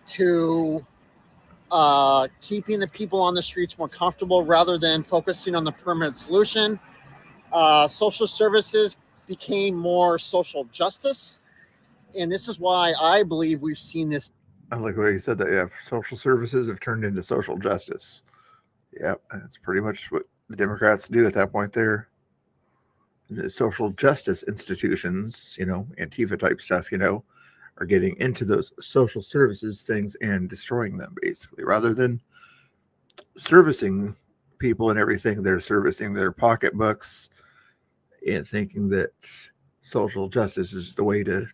to keeping the people on the streets more comfortable rather than focusing on the permanent solution. Social services became more social justice. And this is why I believe we've seen this. I like the way you said that. Yeah, social services have turned into social justice. Yeah, that's pretty much what the Democrats do at that point there. The social justice institutions, you know, Antifa type stuff, you know, are getting into those social services things and destroying them, basically, rather than servicing people and everything. They're servicing their pocketbooks and thinking that social justice is the way to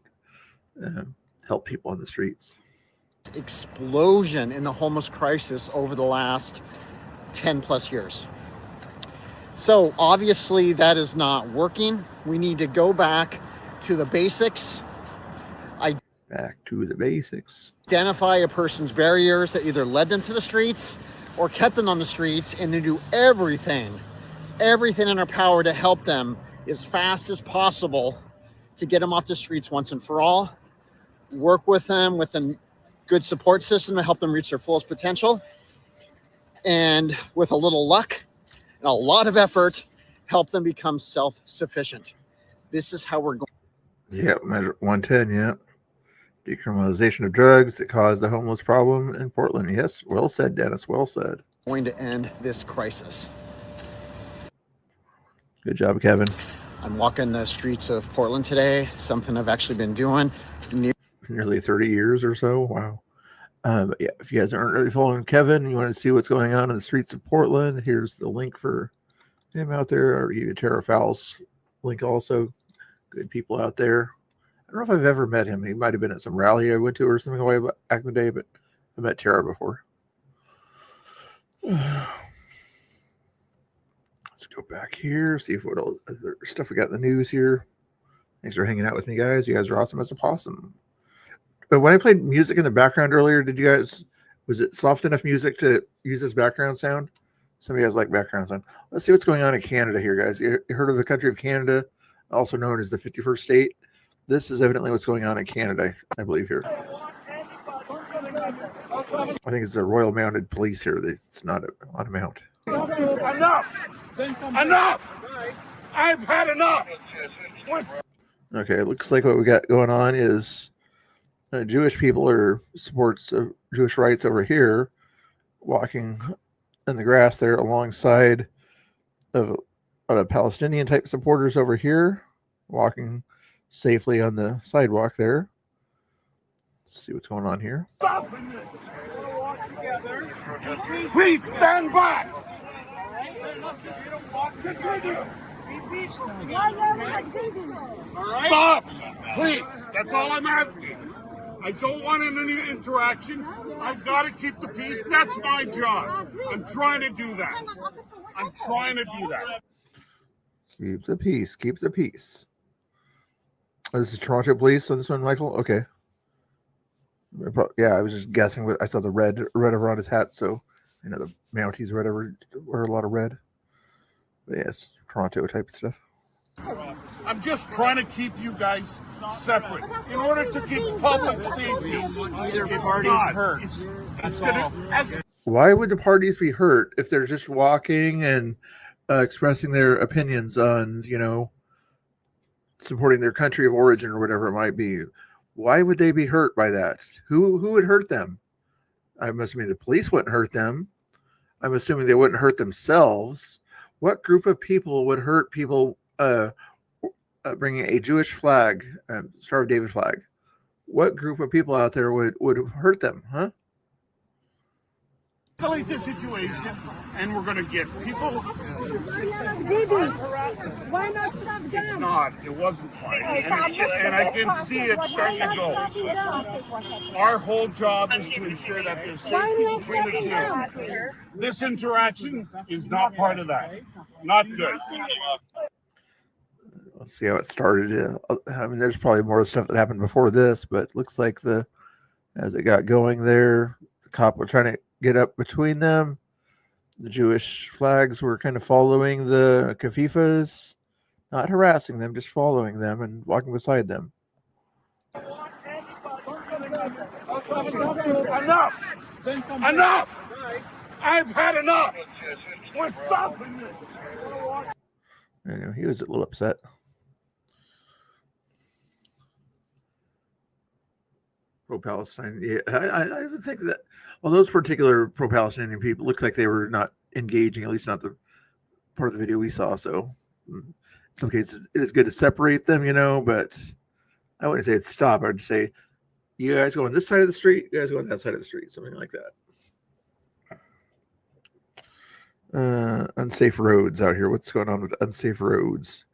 help people on the streets. Explosion in the homeless crisis over the last 10 plus years. So obviously that is not working. We need to go back to the basics. Back to the basics. Identify a person's barriers that either led them to the streets or kept them on the streets, and then do everything in our power to help them as fast as possible to get them off the streets once and for all. Work with them with a good support system to help them reach their fullest potential. And with a little luck and a lot of effort help them become self-sufficient. This is how we're going. Yeah, measure 110. Yeah, decriminalization of drugs that caused the homeless problem in Portland. Yes, well said, Dennis. Well said. Going to end this crisis. Good job, Kevin. I'm walking the streets of Portland today, something I've actually been doing nearly 30 years or so. Wow. Yeah, if you guys aren't really following Kevin, you want to see what's going on in the streets of Portland, here's the link for him out there, or you Tara Fowles link also. Good people out there. I don't know if I've ever met him. He might have been at some rally I went to or something way back in the day, but I met Tara before. Let's go back here, see if what other stuff we got in the news here. Thanks for hanging out with me, guys. You guys are awesome as a possum. But when I played music in the background earlier, was it soft enough music to use as background sound? Some of you guys like background sound. Let's see what's going on in Canada here, guys. You heard of the country of Canada, also known as the 51st state? This is evidently what's going on in Canada, I believe here. I think it's the Royal Mounted Police here. It's not on a mount. Enough! Enough! I've had enough! Okay, it looks like what we got going on is Jewish people or supports of Jewish rights over here, walking in the grass there alongside of Palestinian type supporters over here, walking safely on the sidewalk there. Let's see what's going on here. Please stand back! Stop! Please! That's all I'm asking. I don't want any interaction. I've got to keep the peace. That's my job. I'm trying to do that. I'm trying to do that. Keep the peace. Keep the peace. Oh, this is Toronto police on this one, Michael? Okay. Yeah, I was just guessing. I saw the red over on his hat, so I know the Mounties or whatever wear a lot of red. But yes, Toronto type of stuff. I'm just trying to keep you guys separate in order to keep public safety. Either party hurt. Why would the parties be hurt if they're just walking and expressing their opinions on, supporting their country of origin or whatever it might be? Why would they be hurt by that? Who would hurt them? I'm assuming the police wouldn't hurt them. I'm assuming they wouldn't hurt themselves. What group of people would hurt people bringing a Jewish flag, Star of David flag? What group of people out there would hurt them, huh? Escalate the situation, and we're going to get people. Why not stop them? It's not. It wasn't fine, and I can see it starting to go. Our whole job is to ensure that there's safety between the two. This interaction is not part of that. Not good. Let's see how it started. I mean, there's probably more stuff that happened before this, but it looks like as it got going there, the cop were trying to get up between them. The Jewish flags were kind of following the kafifas, not harassing them, just following them and walking beside them. Enough! Enough! I've had enough! We're stopping this! Anyway, he was a little upset. Pro-Palestine. Yeah, I would think that, well, those particular pro-Palestinian people looked like they were not engaging, at least not the part of the video we saw. So in some cases, it is good to separate them, but I wouldn't say it's stop. I'd say, you guys go on this side of the street, you guys go on that side of the street, something like that. Unsafe roads out here. What's going on with unsafe roads?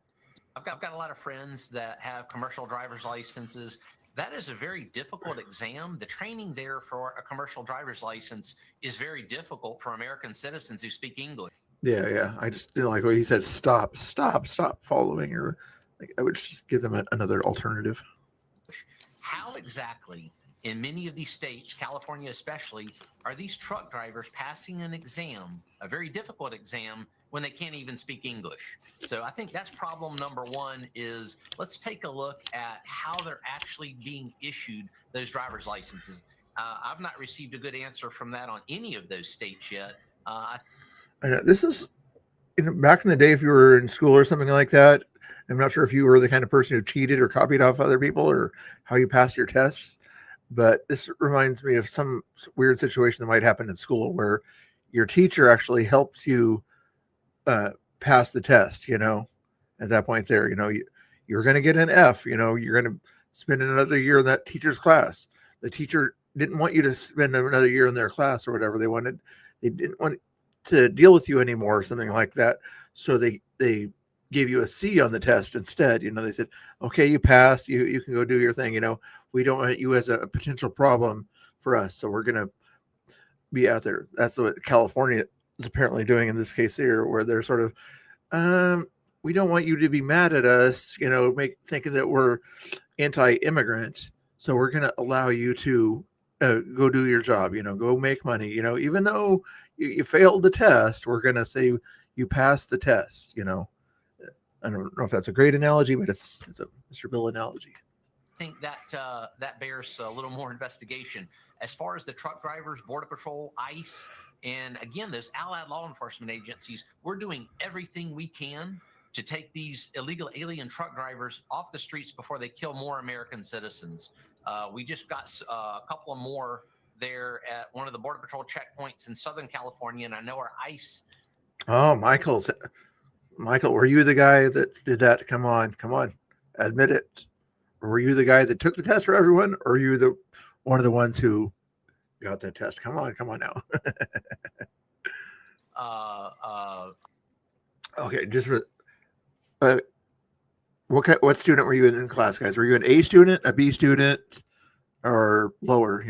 I've got a lot of friends that have commercial driver's licenses. That is a very difficult exam. The training there for a commercial driver's license is very difficult for American citizens who speak English. Yeah. I just didn't like the way he said stop following, or I would just give them another alternative. How exactly, in many of these states, California especially, are these truck drivers passing an exam, a very difficult exam, when they can't even speak English? So I think that's problem number one. Is let's take a look at how they're actually being issued those driver's licenses. I've not received a good answer from that on any of those states yet. I know this is back in the day, if you were in school or something like that, I'm not sure if you were the kind of person who cheated or copied off other people or how you passed your tests, but this reminds me of some weird situation that might happen in school where your teacher actually helps you pass the test, at that point there, you're going to get an F, you're going to spend another year in that teacher's class. The teacher didn't want you to spend another year in their class or whatever. They didn't want to deal with you anymore or something like that. So they gave you a C on the test instead. They said, okay, you passed, you can go do your thing. We don't want you as a potential problem for us. So we're going to be out there. That's what California is apparently doing in this case here, where they're sort of, we don't want you to be mad at us, thinking that we're anti-immigrant. So we're going to allow you to go do your job, go make money, even though you failed the test, we're going to say you passed the test, I don't know if that's a great analogy, but it's a Mr. Bill analogy. I think that that bears a little more investigation. As far as the truck drivers, Border Patrol, ICE, and again, those allied law enforcement agencies, we're doing everything we can to take these illegal alien truck drivers off the streets before they kill more American citizens. We just got a couple of more there at one of the Border Patrol checkpoints in Southern California, and I know our ICE. Oh, Michael, were you the guy that did that? Come on, admit it. Were you the guy that took the test for everyone, or are you one of the ones who got that test? Come on now. Okay, just for what student were you in class, guys? Were you an A student, a B student, or lower?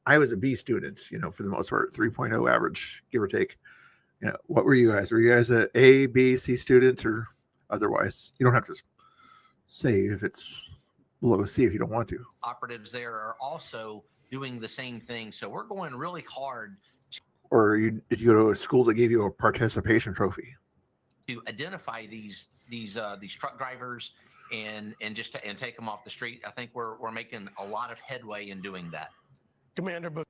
I was a B student. For the most part, 3.0 average, give or take. What were you guys? Were you guys a A, B, C student, or otherwise? You don't have to say if it's below a C if you don't want to. Operatives there are also doing the same thing. So we're going really hard. Or did you go to a school that gave you a participation trophy? To identify these truck drivers and take them off the street. I think we're making a lot of headway in doing that. Commander, but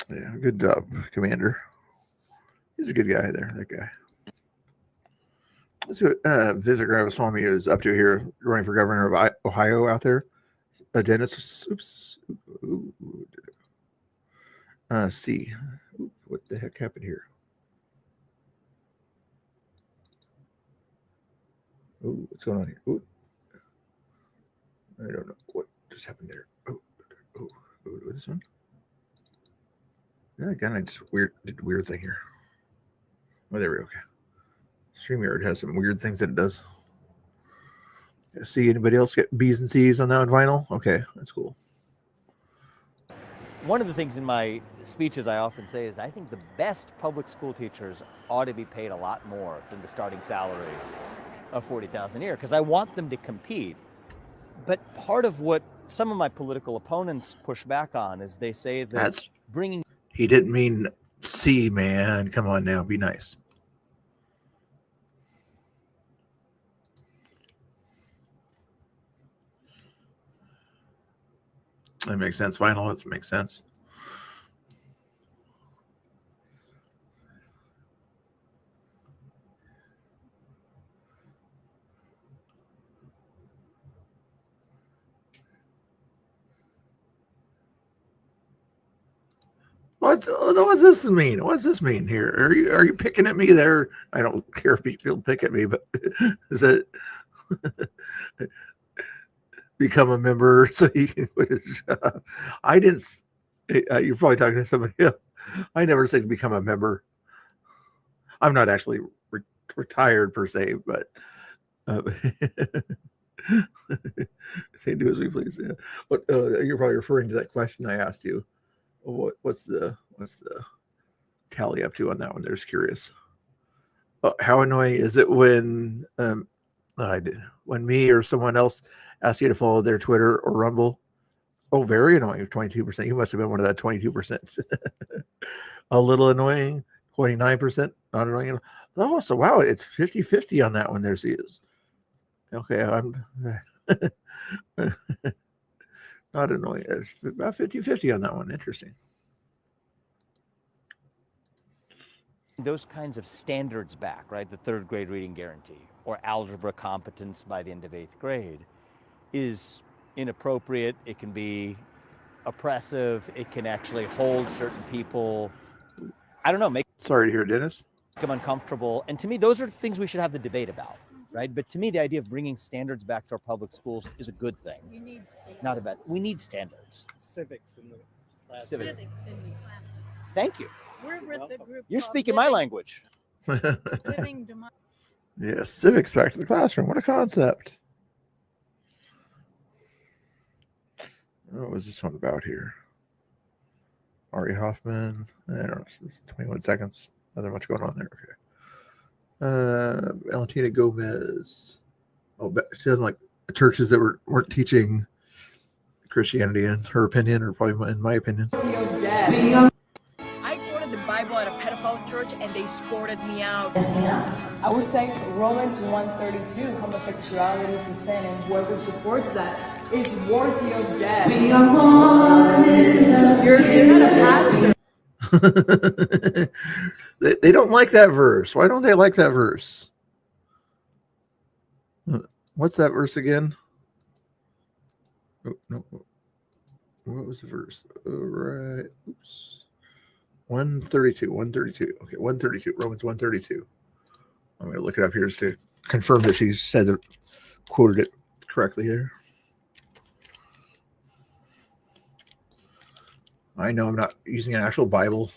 yeah, good job, Commander. He's a good guy there, that guy. Let's see what Vivek Ramaswamy is up to here, running for governor of Ohio out there. Dennis, C. What the heck happened here? Ooh, what's going on here? Ooh. I don't know what just happened there. What's this one? Yeah, again, I just did a weird thing here. Oh, there we go. Okay. StreamYard has some weird things that it does. See anybody else get B's and C's on that one, Vinyl? Okay, that's cool. One of the things in my speeches I often say is I think the best public school teachers ought to be paid a lot more than the starting salary of $40,000 a year, because I want them to compete. But part of what some of my political opponents push back on is they say that That's bringing... He didn't mean C, man. Come on now, be nice. That makes sense, Vinyl. That makes sense. What does this mean? What does this mean here? Are you picking at me there? I don't care if people pick at me, but is it become a member so he can quit his job? I didn't. You're probably talking to somebody else. I never said become a member. I'm not actually retired per se, but say do as we please. Yeah. But you're probably referring to that question I asked you. What's the tally up to on that one? There's curious. How annoying is it when when me or someone else asks you to follow their Twitter or Rumble? Oh, very annoying. 22%. You must have been one of that 22%. A little annoying. 29%. Not annoying. Oh, so wow, it's 50-50 on that one. There she is. Okay, I'm not annoying. It's about 50-50 on that one. Interesting. those kinds of standards back, right? The third grade reading guarantee or algebra competence by the end of 8th grade is inappropriate. It can be oppressive. It can actually hold certain people, I don't know, make Sorry to hear, Dennis. them uncomfortable. And to me, those are things we should have the debate about, right? But to me, the idea of bringing standards back to our public schools is a good thing. You need standards. Not a bad. We need standards. Civics in the class. Civics. in the class. Thank you. We're with the group. You're called speaking my language. Living Democracy. Yeah, civics back to the classroom. What a concept. What was this one about here? Ari Hoffman. I don't know. It's 21 seconds. Nothing much going on there. Okay. Valentina Gomez. Oh, she doesn't like churches that weren't teaching Christianity in her opinion, or probably in my opinion. I quoted the Bible at a pedophile church and they escorted me out. I would say Romans 1:32, homosexuality is a sin, and whoever supports that is worthy of death. You're not a pastor. They don't like that verse. Why don't they like that verse? What's that verse again? Oh, no. What was the verse? Oh, right. Oops. 132. 132. Okay, 132. Romans 132. I'm going to look it up here just to confirm that she said that, quoted it correctly here. I know I'm not using an actual Bible.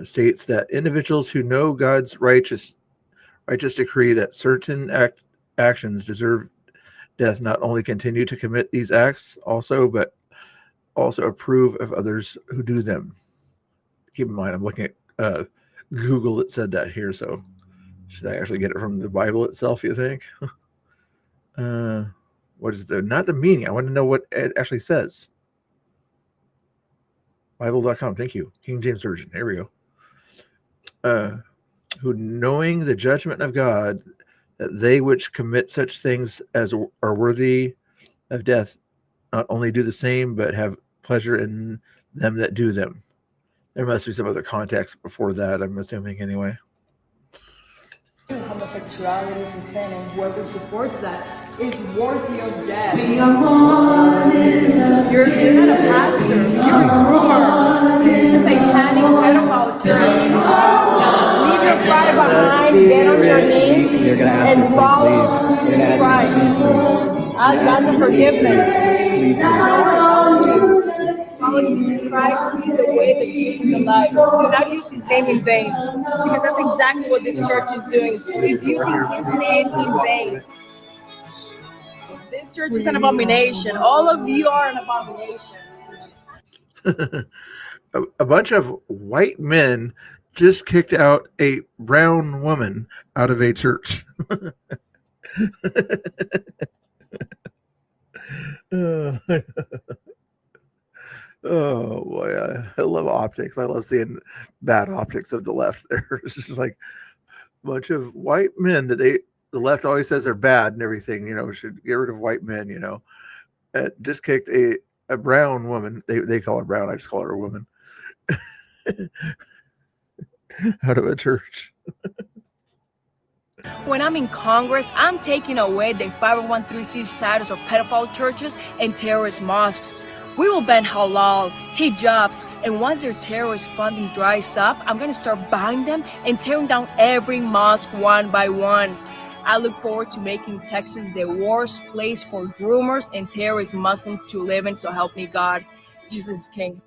States that individuals who know God's righteous decree that certain actions deserve death not only continue to commit these acts but also approve of others who do them. Keep in mind, I'm looking at Google that said that here, so should I actually get it from the Bible itself, you think? What is not the meaning? I want to know what it actually says. Bible.com, thank you. King James Version, there we go. Who knowing the judgment of God, that they which commit such things as are worthy of death not only do the same, but have pleasure in them that do them. There must be some other context before that, I'm assuming anyway. Homosexuality is a sin, and whoever supports that is worthy of death. You're not a pastor. You're a groomer. It's a satanic pedophile church. Leave your pride behind, get on your knees, and follow Jesus Christ. Ask God for forgiveness. Follow Jesus Christ. He's the way, the truth, and the life. Do not use his name in vain, because that's exactly what this church is doing. He's using his name in vain. This church is an abomination. All of you are an abomination. A bunch of white men just kicked out a brown woman out of a church. Oh boy, I love optics. I love seeing bad optics of the left there. It's just like a bunch of white men that the left always says are bad and everything, should get rid of white men, just kicked a brown woman. They call her brown. I just call her a woman. Out of a church. When I'm in Congress, I'm taking away the 501(c)(3) status of pedophile churches and terrorist mosques. We will ban halal, hijabs, and once their terrorist funding dries up, I'm going to start buying them and tearing down every mosque one by one. I look forward to making Texas the worst place for groomers and terrorist Muslims to live in, so help me God. Jesus is King.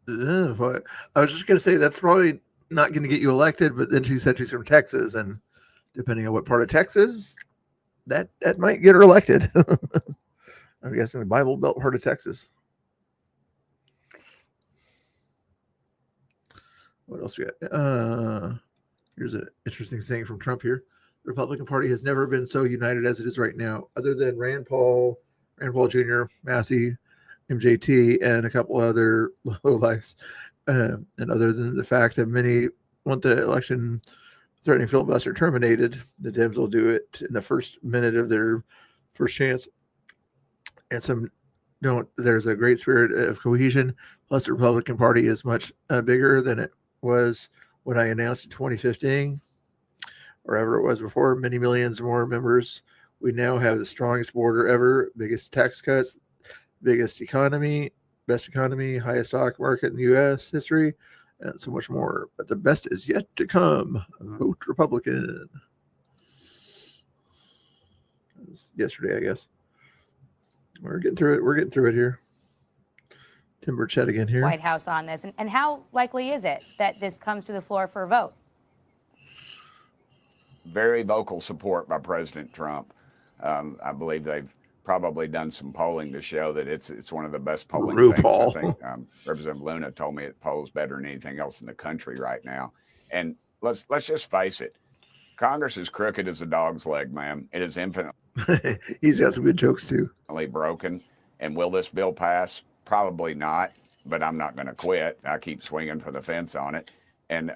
I was just going to say that's probably not going to get you elected, but then she said she's from Texas, and depending on what part of Texas, that might get her elected. I'm guessing the Bible Belt part of Texas. What else we got? Here's an interesting thing from Trump here. The Republican Party has never been so united as it is right now, other than Rand Paul Jr., Massey, MJT, and a couple other lowlifes. And other than the fact that many want the election threatening filibuster terminated, the Dems will do it in the first minute of their first chance. And some don't. There's a great spirit of cohesion. Plus, the Republican Party is much bigger than it was when I announced in 2015, or ever it was before, many millions more members. We now have the strongest border ever, biggest tax cuts, biggest economy, best economy, highest stock market in the U.S. history, and so much more. But the best is yet to come. Vote Republican. That was yesterday, I guess. We're getting through it. We're getting through it here. Tim Burchett again here. White House on this, and how likely is it that this comes to the floor for a vote? Very vocal support by President Trump. I believe they've probably done some polling to show that it's one of the best polling RuPaul. things. I think Representative Luna told me it polls better than anything else in the country right now. And let's just face it, Congress is crooked as a dog's leg, ma'am. It is infinitely He's got some good jokes too. broken. And will this bill pass? Probably not. But I'm not going to quit. I keep swinging for the fence on it. And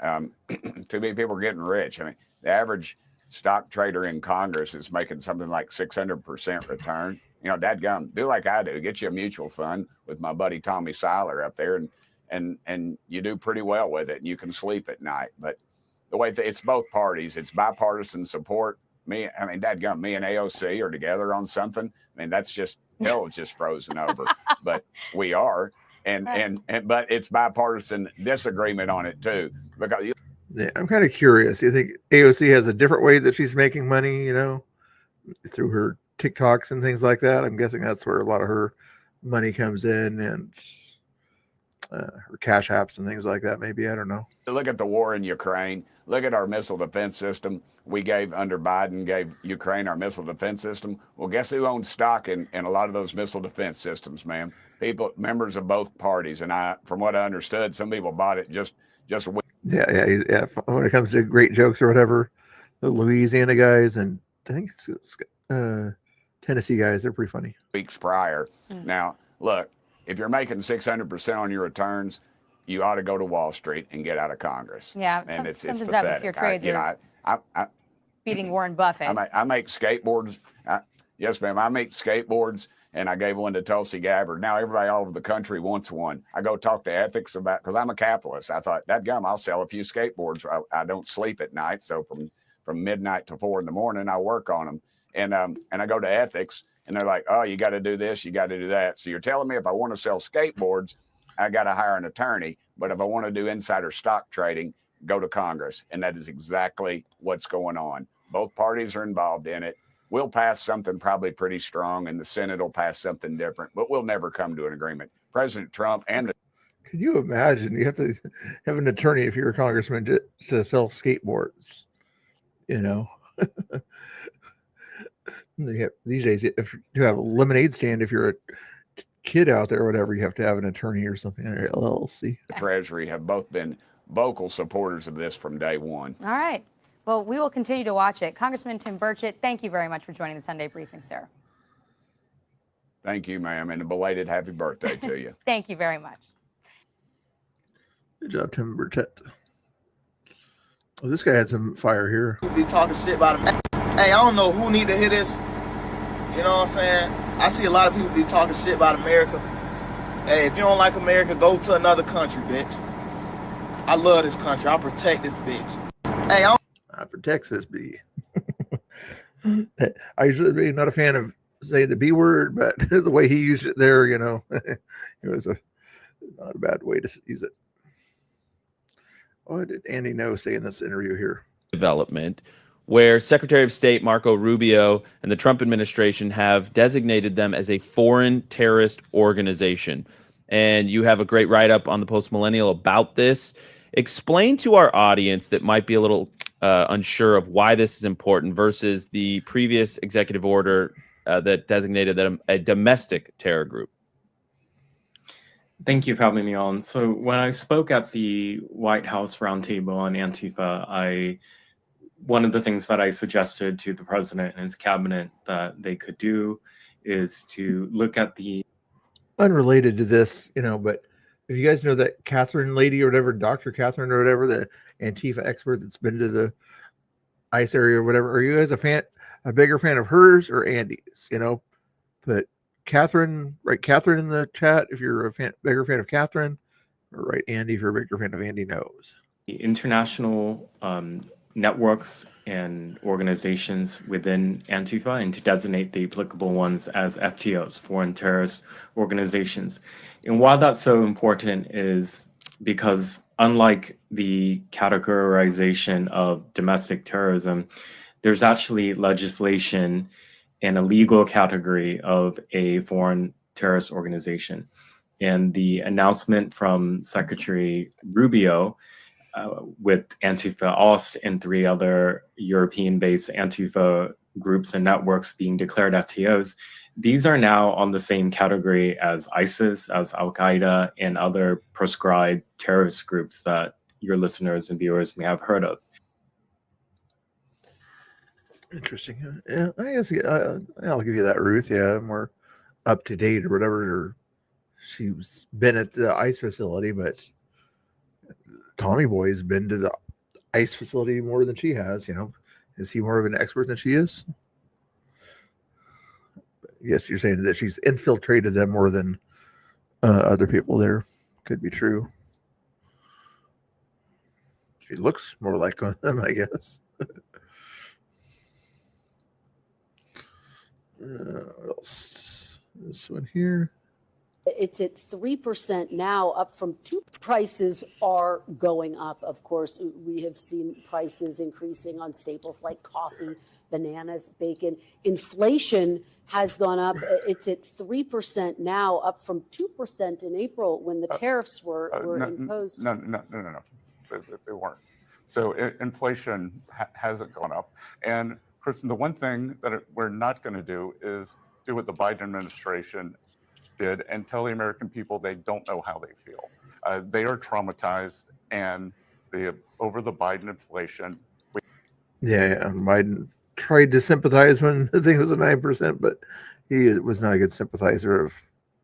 too many people are getting rich. I mean, the average stock trader in Congress is making something like 600% return. You know, dadgum, do like I do. Get you a mutual fund with my buddy Tommy Seiler up there, and you do pretty well with it, and you can sleep at night. But the way it's both parties, it's bipartisan support. Dadgum, me and AOC are together on something. I mean, that's just hell is just frozen over. But we are, but it's bipartisan disagreement on it too, because Yeah, I'm kind of curious. You think AOC has a different way that she's making money, you know, through her TikToks and things like that? I'm guessing that's where a lot of her money comes in, and her cash apps and things like that. Maybe, I don't know. Look at the war in Ukraine. Look at our missile defense system. We gave under Biden, gave Ukraine our missile defense system. Well, guess who owns stock in a lot of those missile defense systems, ma'am? People, members of both parties. And from what I understood, some people bought it just. Yeah. When it comes to great jokes or whatever, the Louisiana guys and I think it's Tennessee guys, they're pretty funny. Weeks prior. Now, look, if you're making 600% on your returns, you ought to go to Wall Street and get out of Congress. Yeah, and it's something's pathetic. up if your trades are beating Warren Buffett. I make skateboards. Yes, ma'am. I make skateboards, and I gave one to Tulsi Gabbard. Now everybody all over the country wants one. I go talk to ethics about, because I'm a capitalist. I thought, dadgum, I'll sell a few skateboards. I don't sleep at night, so from midnight to 4 a.m, I work on them. And I go to ethics, and they're like, oh, you got to do this, you got to do that. So you're telling me if I want to sell skateboards, I got to hire an attorney. But if I want to do insider stock trading, go to Congress. And that is exactly what's going on. Both parties are involved in it. We'll pass something probably pretty strong, and the Senate will pass something different, but we'll never come to an agreement. President Trump and Could you imagine? You have to have an attorney if you're a congressman to sell skateboards, you know? These days, if you have a lemonade stand, if you're a kid out there or whatever, you have to have an attorney or something, or LLC. the Treasury have both been vocal supporters of this from day one. All right. Well, we will continue to watch it. Congressman Tim Burchett, thank you very much for joining the Sunday briefing, sir. Thank you, ma'am, and a belated happy birthday to you. Thank you very much. Good job, Tim Burchett. Well, this guy had some fire here. Be talking shit about him. Hey, I don't know who need to hear this. You know what I'm saying? I see a lot of people be talking shit about America. Hey, if you don't like America, go to another country, bitch. I love this country. I'll protect this bitch. Hey, I protect this bee. I usually not a fan of saying the B word, but the way he used it there, you know, it was not a bad way to use it. What did Andy Ngo say in this interview here? Development, where Secretary of State Marco Rubio and the Trump administration have designated them as a foreign terrorist organization. And you have a great write-up on the Post Millennial about this. Explain to our audience that might be a little unsure of why this is important versus the previous executive order that designated them a domestic terror group. Thank you for having me on. So when I spoke at the White House roundtable on Antifa, one of the things that I suggested to the president and his cabinet that they could do is to look at the Unrelated to this, you know, but if you guys know that Catherine lady or whatever, Dr. Catherine or whatever, the Antifa expert that's been to the ICE area or whatever, are you guys a bigger fan of hers or Andy's? You know, but Catherine, write Catherine in the chat if you're a bigger fan of Catherine, or write Andy if you're a bigger fan of Andy Knows. The international networks and organizations within Antifa, and to designate the applicable ones as FTOs, foreign terrorist organizations. And why that's so important is because unlike the categorization of domestic terrorism, there's actually legislation and a legal category of a foreign terrorist organization. And the announcement from Secretary Rubio with Antifa Ost and 3 other European-based Antifa groups and networks being declared FTOs, these are now on the same category as ISIS, as Al-Qaeda, and other proscribed terrorist groups that your listeners and viewers may have heard of. Interesting. Yeah, I guess I'll give you that, Ruth. Yeah, more up to date or whatever. Or she's been at the ICE facility, but Tommy Boy's been to the ICE facility more than she has. You know, is he more of an expert than she is? Yes, you're saying that she's infiltrated them more than other people there. Could be true. She looks more like one of them, I guess. What else? This one here. It's at 3% now, up from 2%. Prices are going up. Of course, we have seen prices increasing on staples like coffee, bananas, bacon. Inflation has gone up. It's at 3% now, up from 2% in April when the tariffs were imposed. No. They weren't. So inflation hasn't gone up. And Kristen, the one thing that we're not going to do is do what the Biden administration did and tell the American people they don't know how they feel. They are traumatized, and over the Biden inflation. Yeah, Biden tried to sympathize when the thing was at 9%, but he was not a good sympathizer of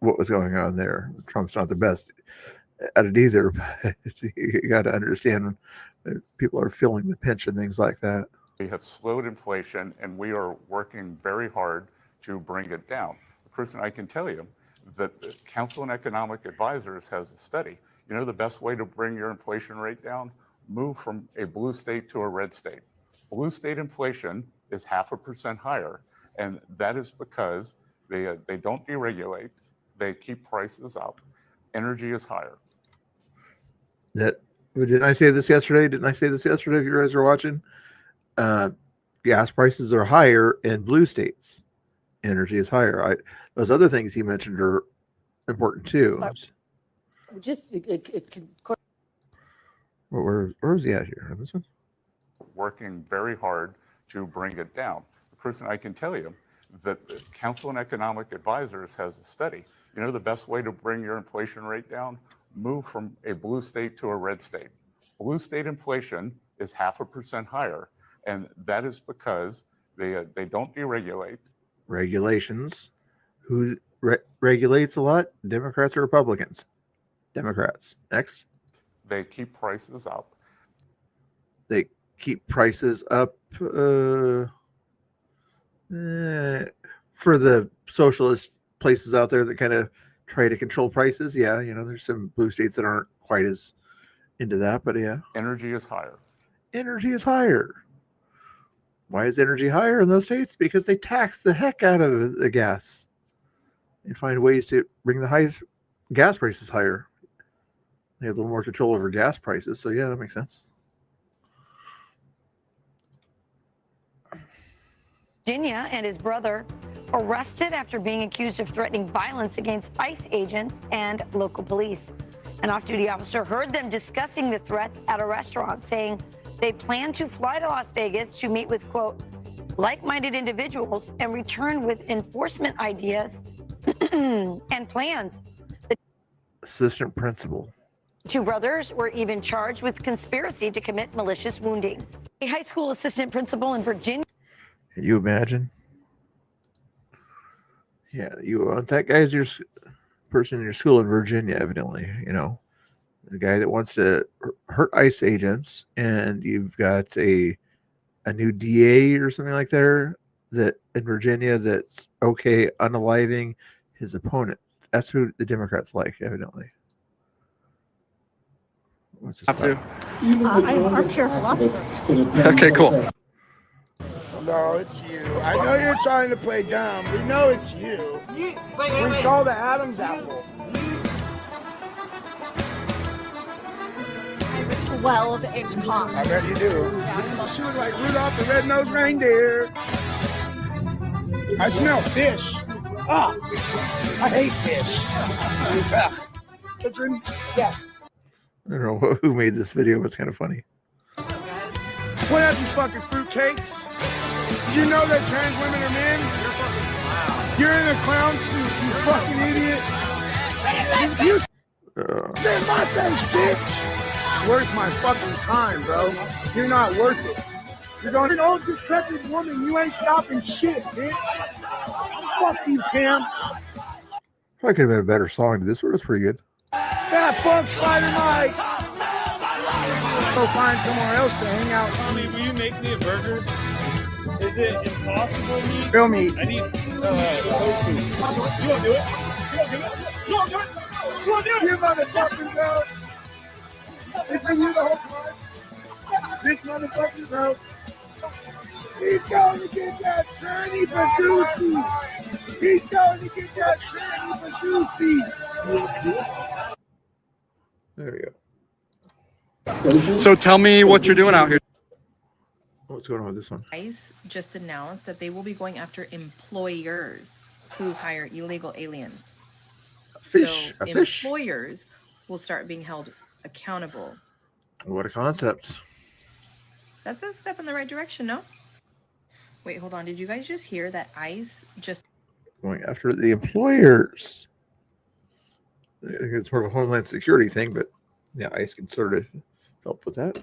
what was going on there. Trump's not the best at it either, but you got to understand when people are feeling the pinch and things like that. We have slowed inflation, and we are working very hard to bring it down. Kristen, I can tell you that the Council on Economic Advisors has a study. You know the best way to bring your inflation rate down? Move from a blue state to a red state. Blue state inflation is 0.5% higher, and that is because they don't deregulate, they keep prices up. Energy is higher. Didn't I say this yesterday? If you guys are watching? Gas prices are higher in blue states. Energy is higher. Those other things he mentioned are important too. Where is he at here? On this one? Working very hard to bring it down. Kristen, I can tell you that the Council on Economic Advisors has a study. You know the best way to bring your inflation rate down? Move from a blue state to a red state. Blue state inflation is 0.5% higher, and that is because they don't deregulate. Regulations. Who regulates a lot? Democrats or Republicans? Democrats. Next. They keep prices up. They keep prices up for the socialist places out there that kind of try to control prices. Yeah, there's some blue states that aren't quite as into that, but yeah. Energy is higher. Energy is higher. Why is energy higher in those states? Because they tax the heck out of the gas. They find ways to bring the highest gas prices higher. They have a little more control over gas prices. So yeah, that makes sense. Virginia and his brother arrested after being accused of threatening violence against ICE agents and local police. An off-duty officer heard them discussing the threats at a restaurant, saying they plan to fly to Las Vegas to meet with, quote, like-minded individuals and return with enforcement ideas and plans. The assistant principal. Two brothers were even charged with conspiracy to commit malicious wounding. A high school assistant principal in Virginia. Can you imagine? Yeah, that guy's your person in your school in Virginia, evidently. The guy that wants to hurt ICE agents, and you've got a new DA or something like that in Virginia that's okay unaliving his opponent. That's who the Democrats like, evidently. What's this Have to. about? I'm an armchair philosopher. Okay, cool. No, it's you. I know you're trying to play dumb. We know it's you. We saw the Adam's apple. I have a 12-inch cock. I bet you do. She was like Rudolph the Red-Nosed Reindeer. I smell fish. Ah, I hate fish. Ugh. Children, yeah. I don't know who made this video, but it's kind of funny. What up, you fucking fruitcakes? Did you know that trans women are men? You're in a clown suit, you fucking idiot. You spit my face, bitch. Worth my fucking time, bro. You're not worth it. You're going an old decrepit woman. You ain't stopping shit, bitch. Fuck you, Pam. Probably could have been a better song. This one was pretty good. Fat funk Spider Mike. Go find somewhere else to hang out. Tommy, will you make me a burger? Is it impossible meat? Real meat. I need tofu. You won't do it. You won't do it. You won't do it. You won't do it. You motherfucking bro. It's been you the whole time. This motherfucking bro. He's going to get that tranny Badusi. He's going to get that tranny Badusi. There we go. So tell me what you're doing out here. What's going on with this one? ICE just announced that they will be going after employers who hire illegal aliens. Fish. So A fish. employers will start being held accountable. What a concept. That's a step in the right direction, no? Wait, hold on. Did you guys just hear that ICE just... Going after the employers. I think it's more of a Homeland Security thing, but yeah, ICE can sort of help with that.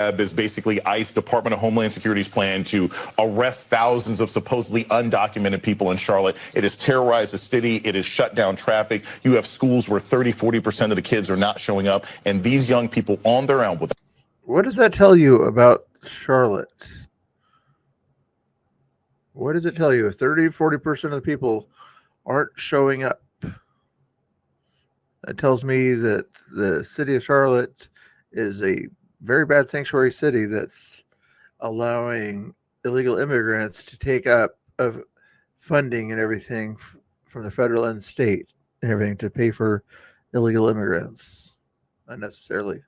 Is basically ICE, Department of Homeland Security's plan to arrest thousands of supposedly undocumented people in Charlotte. It has terrorized the city. It has shut down traffic. You have schools where 30-40% of the kids are not showing up. And these young people on their own with. What does that tell you about Charlotte? What does it tell you? If 30-40% of the people aren't showing up, that tells me that the city of Charlotte is a very bad sanctuary city that's allowing illegal immigrants to take up of funding and everything from the federal and state and everything to pay for illegal immigrants unnecessarily.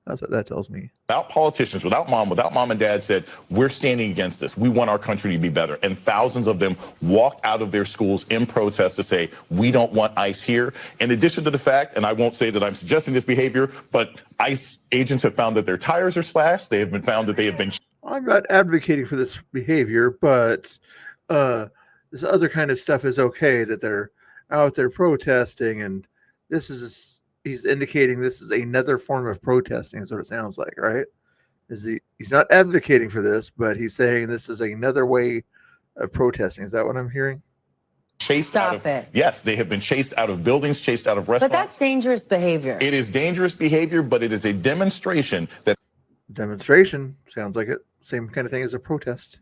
That's what that tells me. Without politicians, without mom and dad said, we're standing against this. We want our country to be better. And thousands of them walk out of their schools in protest to say, we don't want ICE here. In addition to the fact, and I won't say that I'm suggesting this behavior, but ICE agents have found that their tires are slashed. They have been found that they have been. I'm not advocating for this behavior, but this other kind of stuff is okay, that they're out there protesting. And this is he's indicating this is another form of protesting, is what it sounds like, right? He's not advocating for this, but he's saying this is another way of protesting. Is that what I'm hearing? Chased out of, it. Yes, they have been chased out of buildings, chased out of restaurants. But that's dangerous behavior. It is dangerous behavior, but it is a demonstration that Demonstration sounds like it. Same kind of thing as a protest.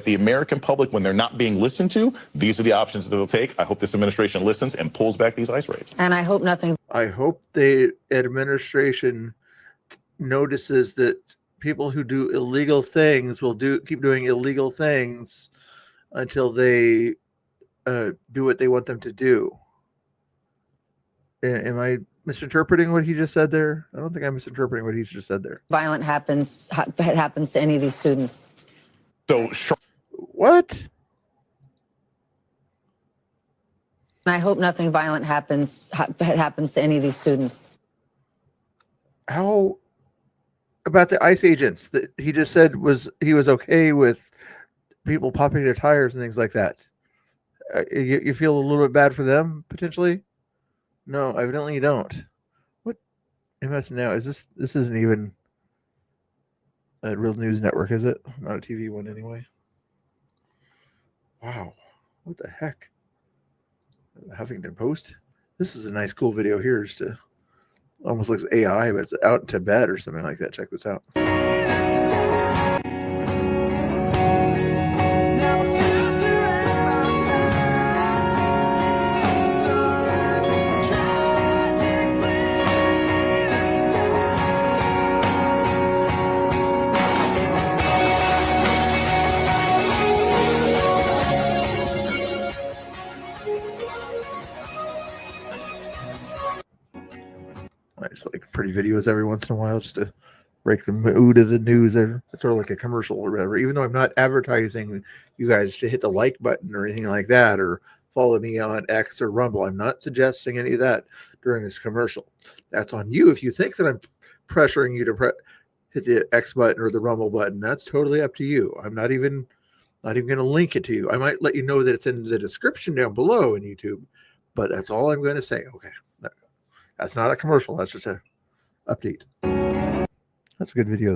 the American public, when they're not being listened to, these are the options that they'll take. I hope this administration listens and pulls back these ICE raids. And I hope nothing. I hope the administration notices that people who do illegal things will keep doing illegal things until they do what they want them to do. Am I misinterpreting what he just said there? I don't think I'm misinterpreting what he just said there. Violent happens to any of these students. So what? And I hope nothing violent happens to any of these students. How about the ICE agents that he just said he was okay with people popping their tires and things like that? You feel a little bit bad for them potentially? No, evidently you don't. What MS Now is this? This isn't even a real news network, is it? Not a TV one anyway. Wow, what the heck? Huffington Post. This is a nice, cool video here. Just almost looks AI, but it's out in Tibet or something like that. Check this out. Just like pretty videos every once in a while, just to break the mood of the news. It's sort of like a commercial or whatever. Even though I'm not advertising you guys to hit the like button or anything like that, or follow me on X or Rumble. I'm not suggesting any of that during this commercial. That's on you. If you think that I'm pressuring you to hit the X button or the Rumble button, that's totally up to you. I'm not even going to link it to you. I might let you know that it's in the description down below in YouTube, but that's all I'm going to say. Okay. That's not a commercial. That's just a update. That's a good video,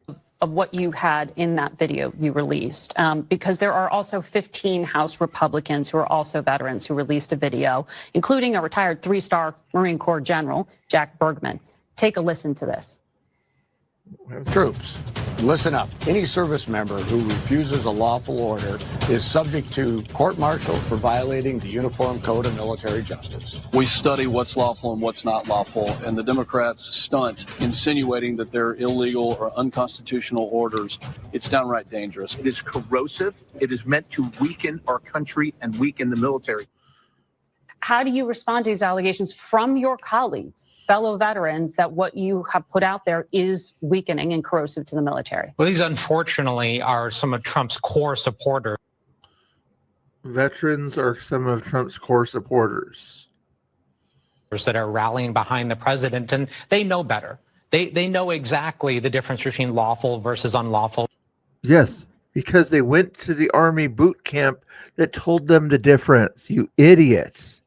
though. Of what you had in that video you released, because there are also 15 House Republicans who are also veterans who released a video, including a retired 3-star Marine Corps General, Jack Bergman. Take a listen to this. Troops, listen up. Any service member who refuses a lawful order is subject to court-martial for violating the Uniform Code of Military Justice. We study what's lawful and what's not lawful, and the Democrats stunt insinuating that they're illegal or unconstitutional orders. It's downright dangerous. It is corrosive. It is meant to weaken our country and weaken the military. How do you respond to these allegations from your colleagues, fellow veterans, that what you have put out there is weakening and corrosive to the military? Well, these unfortunately are some of Trump's core supporters. Veterans are some of Trump's core supporters That are rallying behind the president, and they know better. They know exactly the difference between lawful versus unlawful. Yes, because they went to the Army boot camp that told them the difference, you idiots.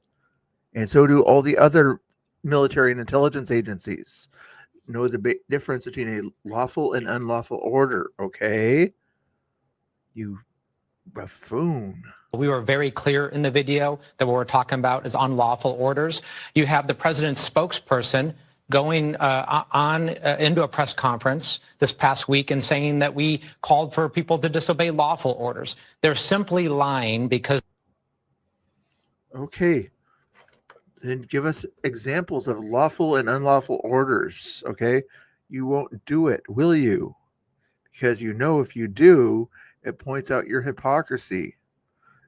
And so do all the other military and intelligence agencies. Know the difference between a lawful and unlawful order, okay? You buffoon. We were very clear in the video that what we're talking about is unlawful orders. You have the president's spokesperson going into a press conference this past week and saying that we called for people to disobey lawful orders. They're simply lying because... Okay. Then give us examples of lawful and unlawful orders, okay? You won't do it, will you? Because you know if you do, it points out your hypocrisy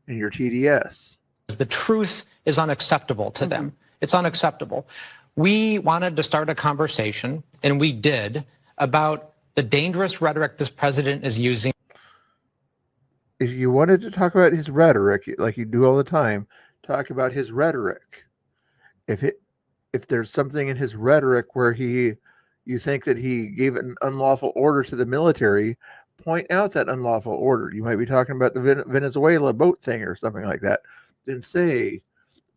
and your TDS. The truth is unacceptable to them. It's unacceptable. We wanted to start a conversation, and we did, about the dangerous rhetoric this president is using. If you wanted to talk about his rhetoric, like you do all the time, talk about his rhetoric. If there's something in his rhetoric where you think that he gave an unlawful order to the military, point out that unlawful order. You might be talking about the Venezuela boat thing or something like that. Then say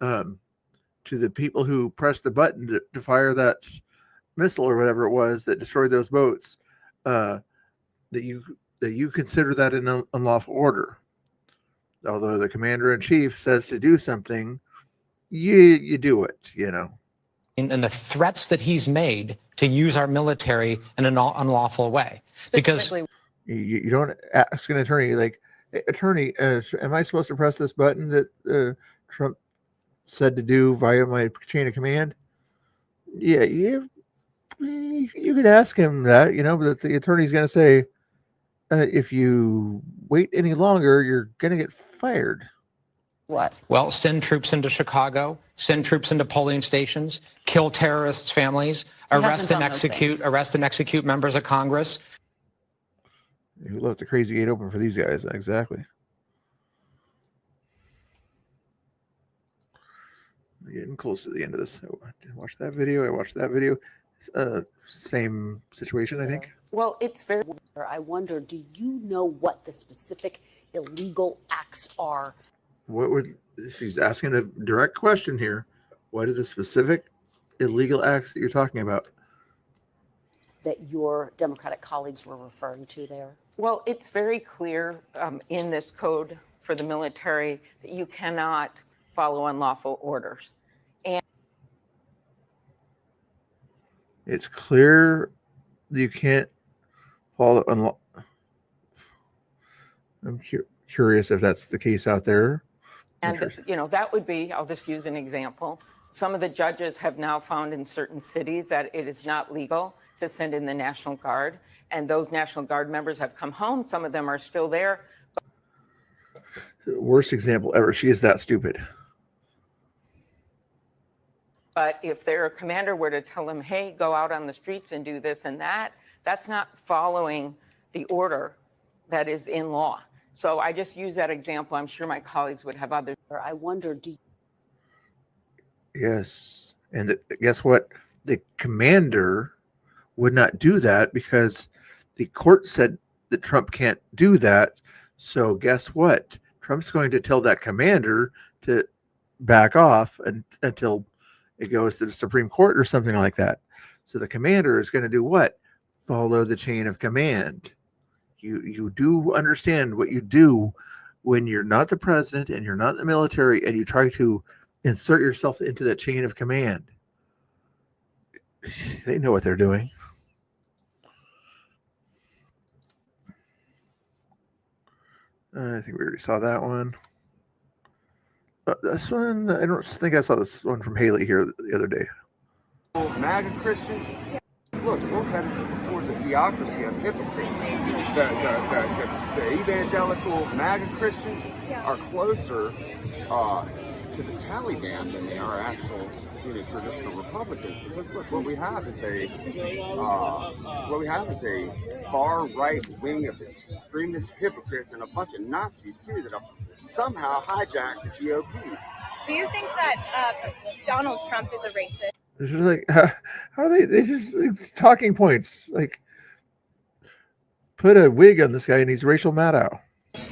to the people who pressed the button to fire that missile or whatever it was that destroyed those boats, that you consider that an unlawful order. Although the commander-in-chief says to do something, you do it, you know. And the threats that he's made to use our military in an unlawful way. Because you don't ask an attorney, like, hey, attorney, am I supposed to press this button that Trump said to do via my chain of command? Yeah, you could ask him that, you know, but the attorney's going to say, if you wait any longer, you're going to get fired. What? Well, send troops into Chicago, send troops into polling stations, kill terrorists' families, arrest and execute members of Congress. Who left the crazy gate open for these guys? Exactly. We're getting close to the end of this. I watched that video. I watched that video. Same situation, I think. Well, it's very. I wonder, do you know what the specific illegal acts are? What would she's asking a direct question here? What are the specific illegal acts that you're talking about? That your Democratic colleagues were referring to there? Well, it's very clear in this code for the military that you cannot follow unlawful orders. And it's clear that you can't follow unlawful. I'm curious if that's the case out there. And, you know, that would be, I'll just use an example. Some of the judges have now found in certain cities that it is not legal to send in the National Guard. And those National Guard members have come home. Some of them are still there. Worst example ever. She is that stupid. But if their commander were to tell them, hey, go out on the streets and do this and that, that's not following the order that is in law. So I just use that example. I'm sure my colleagues would have others. I wonder, Yes. And guess what? The commander would not do that because the court said that Trump can't do that. So guess what? Trump's going to tell that commander to back off until it goes to the Supreme Court or something like that. So the commander is going to do what? Follow the chain of command. You do understand what you do when you're not the president and you're not in the military and you try to insert yourself into that chain of command. They know what they're doing. I think we already saw that one. This one, I don't think I saw this one from Haley here the other day. MAGA Christians, look, we're headed towards a theocracy of hypocrites. The evangelical MAGA Christians are closer to the Taliban than they are actual, traditional Republicans. Because look, what we have is a far right wing of extremist hypocrites and a bunch of Nazis too that have somehow hijacked the GOP. Do you think that Donald Trump is a racist? It's just like, how are they just like, talking points? Like, put a wig on this guy and he's Rachel Maddow.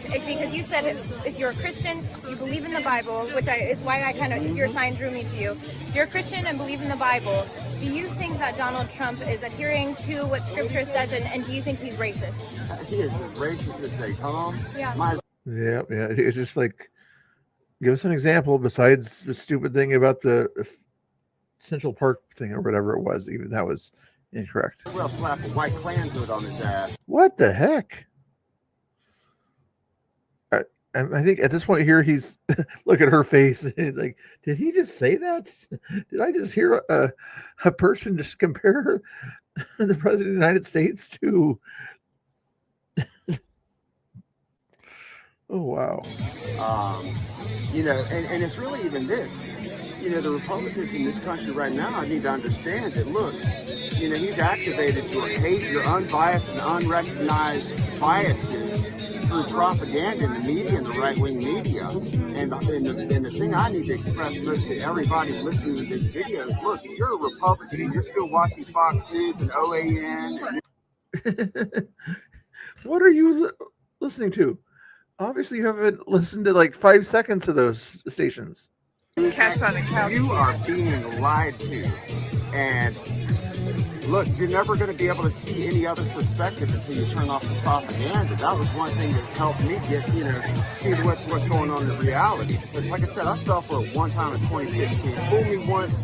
Because you said if you're a Christian, you believe in the Bible, which is why your sign drew me to you. If you're a Christian and believe in the Bible, do you think that Donald Trump is adhering to what Scripture says, and do you think he's racist? He is as racist as they come. Yeah. Yeah. It's just like, give us an example besides the stupid thing about the Central Park thing or whatever it was. Even that was incorrect. Well, slap a white Klan hood on his ass. What the heck? I think at this point here, he's look at her face. He's like, did he just say that? Did I just hear a person just compare the president of the United States to? Oh, wow. And it's really even this. The Republicans in this country right now need to understand that, look, he's activated your hate, your unbiased and unrecognized biases through propaganda in the media and the right-wing media. And the thing I need to express to everybody listening to this video is, look, if you're a Republican, you're still watching Fox News and OAN. What are you listening to? Obviously, you haven't listened to like 5 seconds of those stations. Cats on the couch. You are being lied to. And look, you're never going to be able to see any other perspective until you turn off the propaganda. That was one thing that helped me get, see what's going on in reality. Because like I said, I fell for it one time in 2016. Fool me once,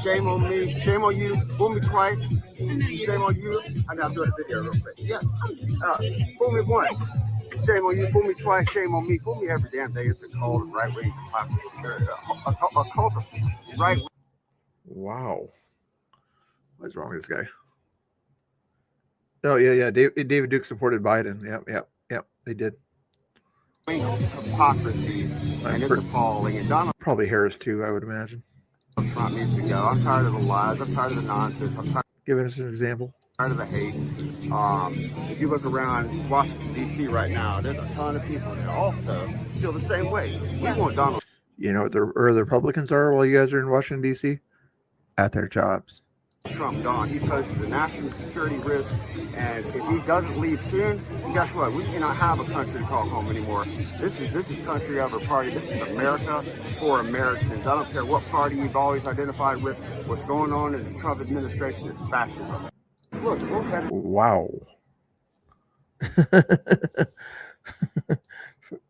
shame on me, shame on you. Fool me twice, shame on you. I'm not doing a video real quick. Yes. Fool me once, shame on you. Fool me twice, shame on me. Fool me every damn day. It's been called a right-wing hypocrisy. A cult of right. Wow. What's wrong with this guy? Oh, yeah. David Duke supported Biden. Yep. They did. Hypocrisy, and it's appalling. And Donald probably Harris too, I would imagine. Trump needs to go. I'm tired of the lies. I'm tired of the nonsense. I'm tired. Give us an example. Tired of the hate. If you look around Washington D.C. right now, there's a ton of people that also feel the same way. We want Donald. You know what the Republicans are while you guys are in Washington D.C. At their jobs. Trump gone. He poses a national security risk, and if he doesn't leave soon, guess what? We cannot have a country to call home anymore. This is country over party. This is America for Americans. I don't care what party you've always identified with. What's going on in the Trump administration is fascism. Look, we're headed. Wow.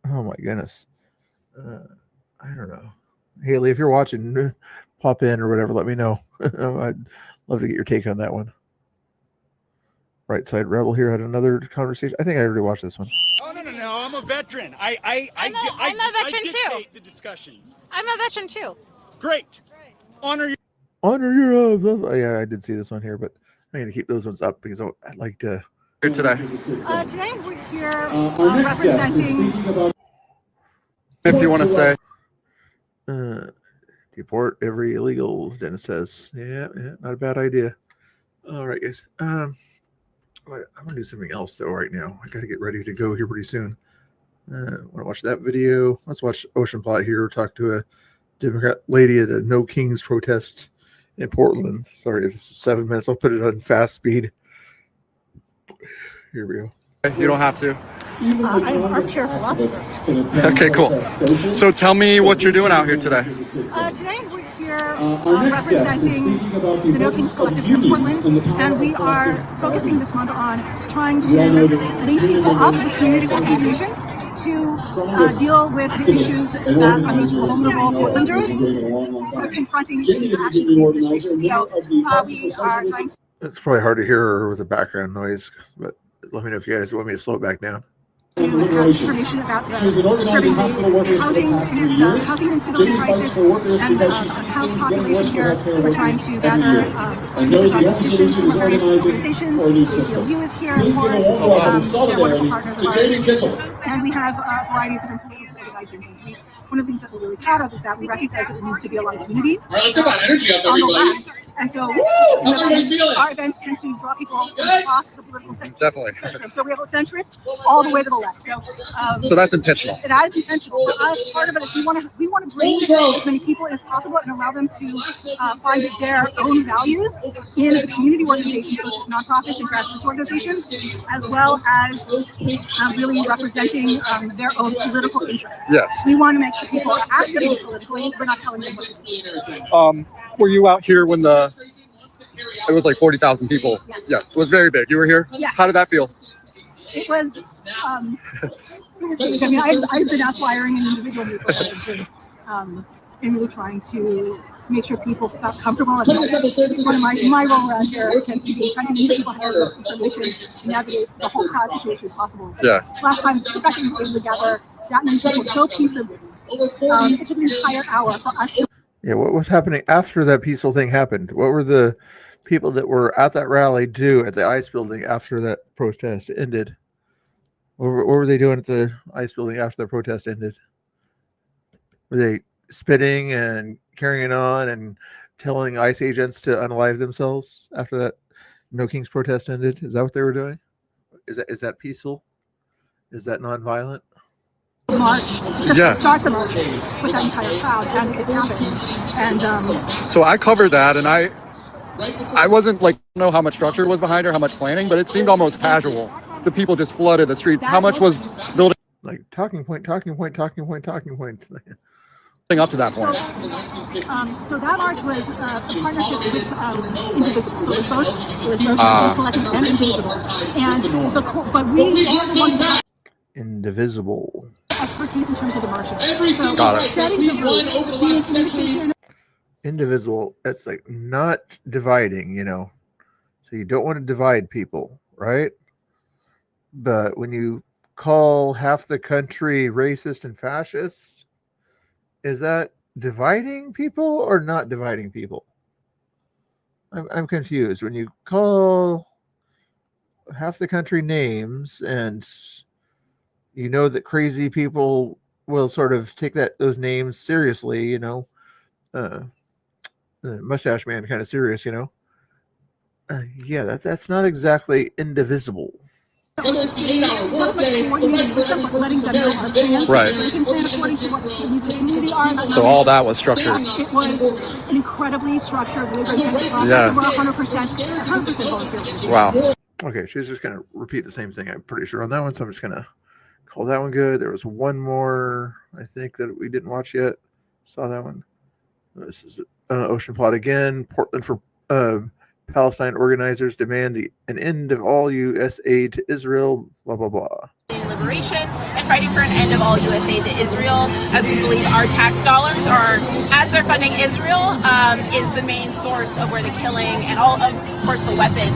Oh my goodness. I don't know. Haley, if you're watching, pop in or whatever. Let me know. I'd love to get your take on that one. Right Side Rebel here had another conversation. I think I already watched this one. Oh no! I'm a veteran. I'm a veteran too. The discussion. I'm a veteran too. Great. Honor your. Yeah, I did see this one here, but I'm going to keep those ones up because I'd like to. Here today. Today we're here representing. If you want to say. Deport every illegal, Dennis says. Yeah, not a bad idea. All right, guys. I'm gonna do something else though right now. I gotta get ready to go here pretty soon. Want to watch that video? Let's watch Ocean Plot here. Talk to a Democrat lady at a No Kings protest in Portland. Sorry, if it's 7 minutes. I'll put it on fast speed. Here we go. You don't have to. I'm an armchair philosopher. Okay, cool. So tell me what you're doing out here today. Today we're here representing the No Kings Collective here in Portland, and we are focusing this month on trying to lead people up with community organizations to deal with the issues that are most vulnerable Portlanders are confronting the actions of the administration. So we are trying to... It's probably hard to hear with the background noise, but let me know if you guys want me to slow it back down. Have information about the serving the housing and the housing instability crisis and the house population here. We're trying to gather signatures on petitions from various organizations. ACLU is here, of course. They're wonderful partners of ours. And we have a variety of different political organizations. One of the things that we're really proud of is that we recognize that there needs to be a lot of unity on the left. And so our events tend to draw people from across the political spectrum. Definitely. So we have centrists all the way to the left. So that's intentional. That is intentional. For us, part of it is we want to bring as many people as possible and allow them to find their own values in the community organizations, both nonprofits and grassroots organizations, as well as really representing their own political interests. Yes. We want to make sure people are active politically. We're not telling them what to do. Were you out here when it was like 40,000 people? Yes. Yeah, it was very big. You were here? Yes. How did that feel? It was big. I mean, I've been out flyering in individual neighborhoods and really trying to make sure people felt comfortable. And one of my role around here tends to be trying to make sure people have as much information to navigate the whole crowd situation as possible. Yeah. Last time, the fact that we were able to gather that many people so peaceably, it took an entire hour for us to... Yeah, what was happening after that peaceful thing happened? What were the people that were at that rally do at the ICE building after that protest ended? What were they doing at the ICE building after the protest ended? Were they spitting and carrying on and telling ICE agents to unalive themselves after that No Kings protest ended? Is that what they were doing? Is that peaceful? Is that nonviolent? March, just start the march with that entire crowd, and it happened. And So I covered that, and I wasn't like, I don't know how much structure was behind her, how much planning, but it seemed almost casual. The people just flooded the street. How much was building? Like talking point. Up to that point. So that march was a partnership with Indivisible. So it was both the Collective and Indivisible. And but we are the ones that Indivisible. Expertise in terms of the marching. So Got it. setting the route, being communication. Indivisible, that's like not dividing, so you don't want to divide people, right? But when you call half the country racist and fascist, is that dividing people or not dividing people? I'm confused. When you call half the country names and you know that crazy people will sort of take those names seriously, Mustache Man kind of serious, yeah, that's not exactly indivisible. Not so much coordinating with them, but letting them know our plans. Right. They can plan according to what the needs of the community are. So all that was structured. It was an incredibly structured, labor-intensive process. Yeah. We're 100% volunteer organization. Wow. Okay, she's just going to repeat the same thing, I'm pretty sure, on that one, so I'm just going to call that one good. There was one more, I think, that we didn't watch yet. Saw that one. This is Ocean Plot again. Portland for Palestine organizers demand an end of all U.S. aid to Israel, blah, blah, blah. Liberation and fighting for an end of all U.S. aid to Israel, as we believe our tax dollars are, as they're funding Israel, is the main source of where the killing and all of course, the weapons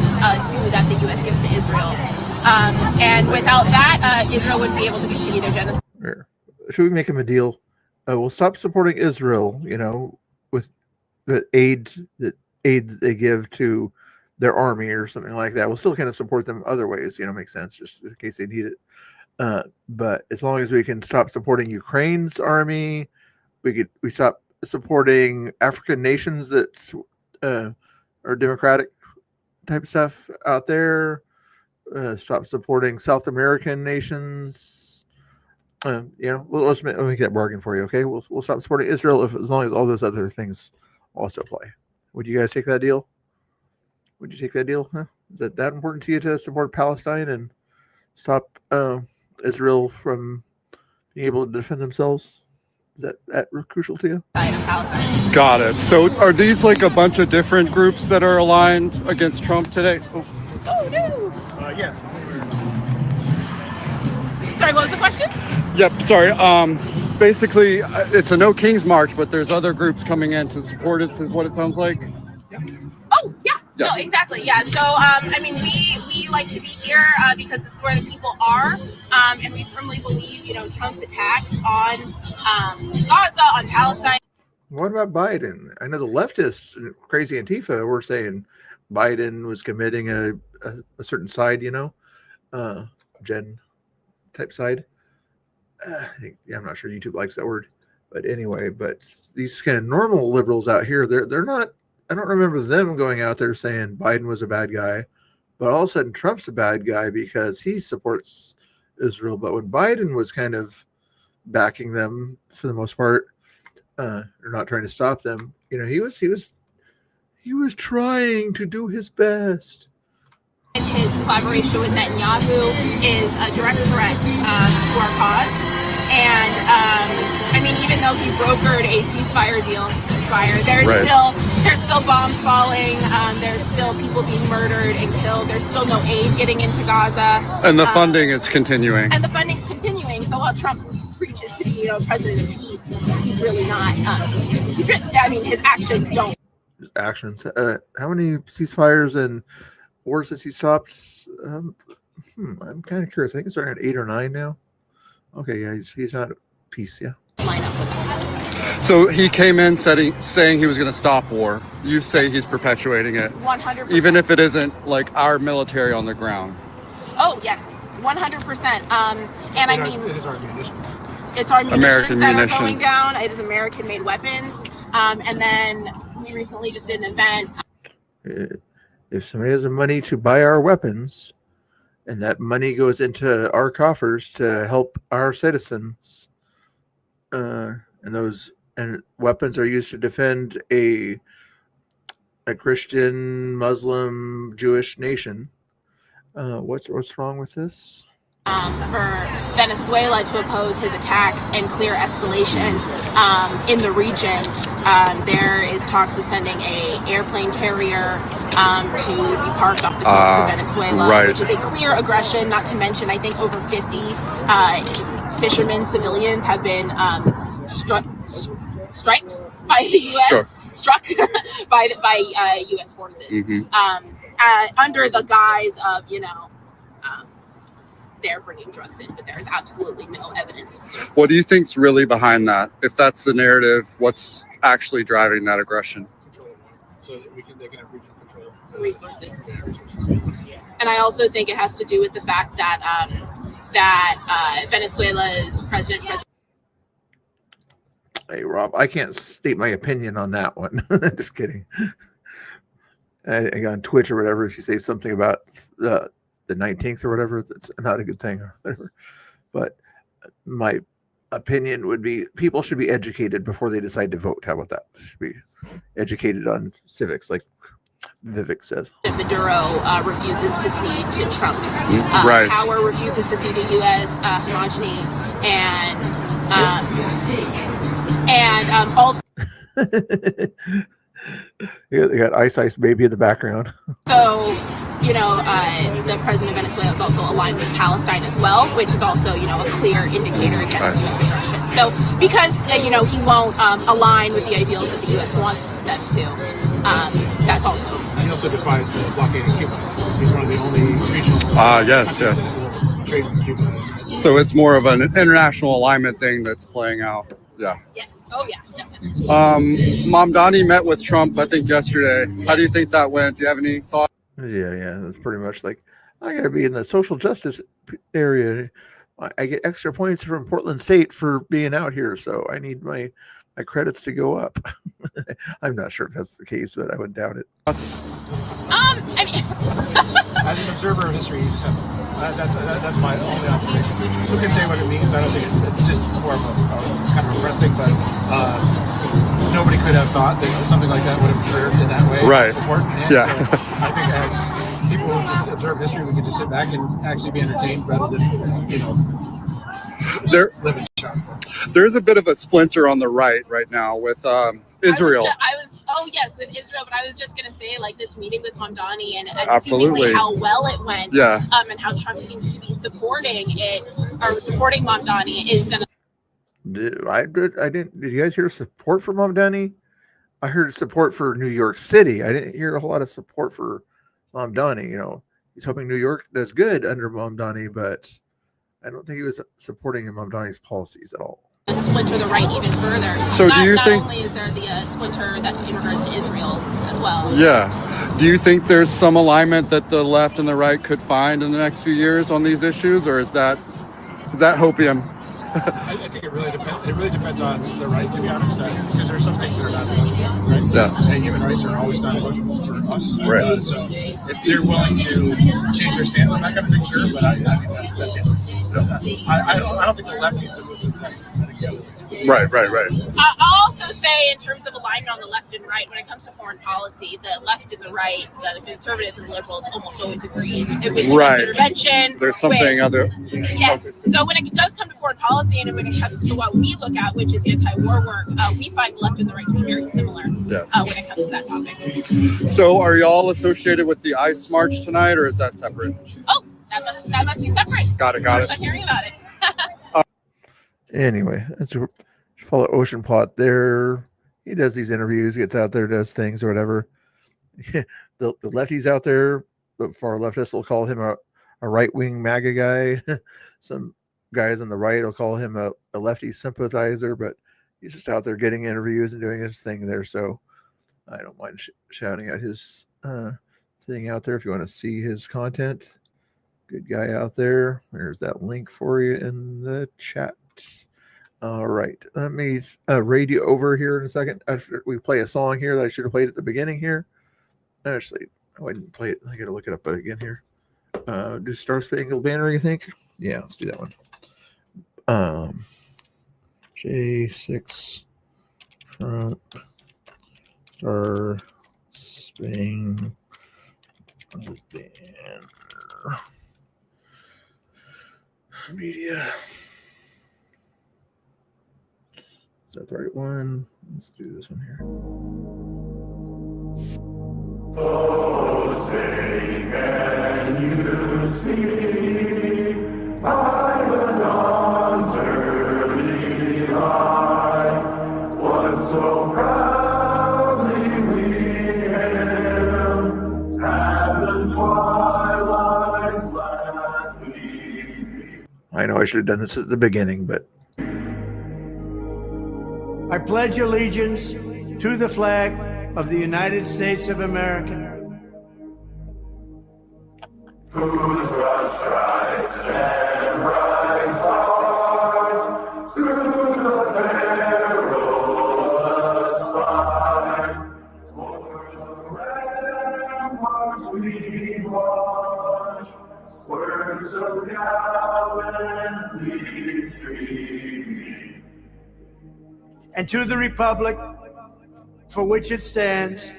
that the U.S. gives to Israel. And without that, Israel wouldn't be able to continue their genocide. Should we make him a deal? We'll stop supporting Israel, with the aid that they give to their army or something like that. We'll still kind of support them other ways, makes sense, just in case they need it. But as long as we can stop supporting Ukraine's army, we stop supporting African nations that are democratic type stuff out there. Stop supporting South American nations. Let me make that bargain for you. Okay, we'll stop supporting Israel as long as all those other things also apply. Would you guys take that deal? Would you take that deal? Huh? Is that important to you to support Palestine and stop Israel from being able to defend themselves? Is that crucial to you? Got it. So are these like a bunch of different groups that are aligned against Trump today? Oh no. Yes. Sorry, what was the question? Yep. Sorry. Basically, it's a No Kings March, but there's other groups coming in to support us, is what it sounds like. Oh yeah. No, exactly. Yeah. So, I mean, we like to be here because this is where the people are, and we firmly believe, Trump's attacks on Gaza, on Palestine. What about Biden? I know the leftists, crazy Antifa, were saying Biden was committing a certain side, Jen type side. I'm not sure YouTube likes that word, but anyway, but these kind of normal liberals out here, they're not. I don't remember them going out there saying Biden was a bad guy, but all of a sudden Trump's a bad guy because he supports Israel. But when Biden was kind of backing them for the most part, or not trying to stop them, he was trying to do his best. And his collaboration with Netanyahu is a direct threat to our cause. And even though he brokered a ceasefire deal, there's still bombs falling. There's still people being murdered and killed. There's still no aid getting into Gaza. And the funding is continuing. And the funding's continuing. So while Trump preaches to be, president of peace, he's really not. His actions don't. His actions. How many ceasefires and wars has he stopped? I'm kind of curious. I think it's around 8 or 9 now. Okay, yeah, he's not at peace, yeah. So he came in saying he was going to stop war. You say he's perpetuating it. 100%. Even if it isn't like our military on the ground. Oh, yes, 100%. It is our munitions. It's our munitions American that munitions. are going down. It is American-made weapons. And then we recently just did an event. If somebody has the money to buy our weapons, and that money goes into our coffers to help our citizens, and weapons are used to defend a Christian, Muslim, Jewish nation. What's wrong with this? For Venezuela to oppose his attacks and clear escalation in the region. There is talks of sending an airplane carrier to be parked off the coast of Venezuela, which is a clear aggression. Not to mention, I think over 50 just fishermen, civilians have been struck by the U.S. Struck by U.S. forces under the guise of they're bringing drugs in, but there's absolutely no evidence to suggest. What do you think's really behind that? If that's the narrative, what's actually driving that aggression? Control so that they can have regional control. Resources. And I also think it has to do with the fact that Venezuela's president. Hey, Rob, I can't state my opinion on that one. Just kidding. I on Twitch or whatever, if you say something about the 19th or whatever, that's not a good thing or whatever. But my opinion would be people should be educated before they decide to vote. How about that? Should be educated on civics, like Vivek says. Maduro refuses to cede to Trump's power, refuses to cede to U.S. Homogeny, and also. They got Ice Baby in the background. So, the president of Venezuela is also aligned with Palestine as well, which is also, a clear indicator against U.S. aggression. So, because, he won't align with the ideals that the U.S. wants them to, that's also. And he also defies the blockade of Cuba. He's one of the only regional. Yes. Trade with Cuba. So it's more of an international alignment thing that's playing out. Yeah. Yes. Oh, yeah, definitely. Mamdani met with Trump, I think, yesterday. How do you think that went? Do you have any thoughts? Yeah. That's pretty much like, I got to be in the social justice area. I get extra points from Portland State for being out here, so I need my my credits to go up. I'm not sure if that's the case, but I would doubt it. I mean, As an observer of history, you just have to, that's my only observation. Who can say what it means? I don't think it's just more of a kind of a press thing, but nobody could have thought that something like that would have occurred in that way beforehand. Yeah. So I think as people who just observe history, we can just sit back and actually be entertained rather than, live in shock. There's a bit of a splinter on the right now with Israel. With Israel, but I was just going to say, like, this meeting with Mamdani and Absolutely. seemingly how well it went, Yeah. And how Trump seems to be supporting it, or supporting Mamdani is going to. Did you guys hear support for Mamdani? I heard support for New York City. I didn't hear a whole lot of support for Mamdani. He's hoping New York does good under Mamdani, but I don't think he was supporting Mamdani's policies at all. Splinter the right even further. So do you think? Not only is there the splinter that's in regards to Israel as well. Yeah. Do you think there's some alignment that the left and the right could find in the next few years on these issues, or is that hopium? I think it really depends. It really depends on the right, to be honest, because there are some things that are not negotiable, right? Yeah. And human rights are always not negotiable for us. Right. So if they're willing to change their stance on that kind of thing, sure. But I mean, that's interesting. I don't think the left needs to move the right. Right. I'll also say, in terms of alignment on the left and right, when it comes to foreign policy, the left and the right, the conservatives and the liberals almost always agree. Right. Intervention. There's something other. Yes. So when it does come to foreign policy and when it comes to what we look at, which is anti-war work, we find the left and the right to be very similar. Yes. When it comes to that topic. So are y'all associated with the ICE march tonight, or is that separate? Oh, that must be separate. Got it. First I'm hearing about it. Anyway, follow Ocean Pot there. He does these interviews, gets out there, does things or whatever. The lefties out there, the far leftists will call him a right-wing MAGA guy. Some guys on the right will call him a lefty sympathizer, but he's just out there getting interviews and doing his thing there. So I don't mind shouting out his thing out there if you want to see his content. Good guy out there. There's that link for you in the chat. All right. Let me raid you over here in a second. After we play a song here that I should have played at the beginning here. Actually, I didn't play it. I got to look it up again here. Do Star Spangled Banner, you think? Yeah, let's do that one. J6 front Star Spangled Banner media. Is that the right one? Let's do this one here. Oh, say can you see by the dawn's early light what so proudly we hailed at the twilight's last gleam. I know I should have done this at the beginning, but I pledge allegiance to the flag of the United States of America. Whose broad stripes and bright stars through the perilous fight, o'er the ramparts we watch, words of gallantry stream. And to the republic for which it stands,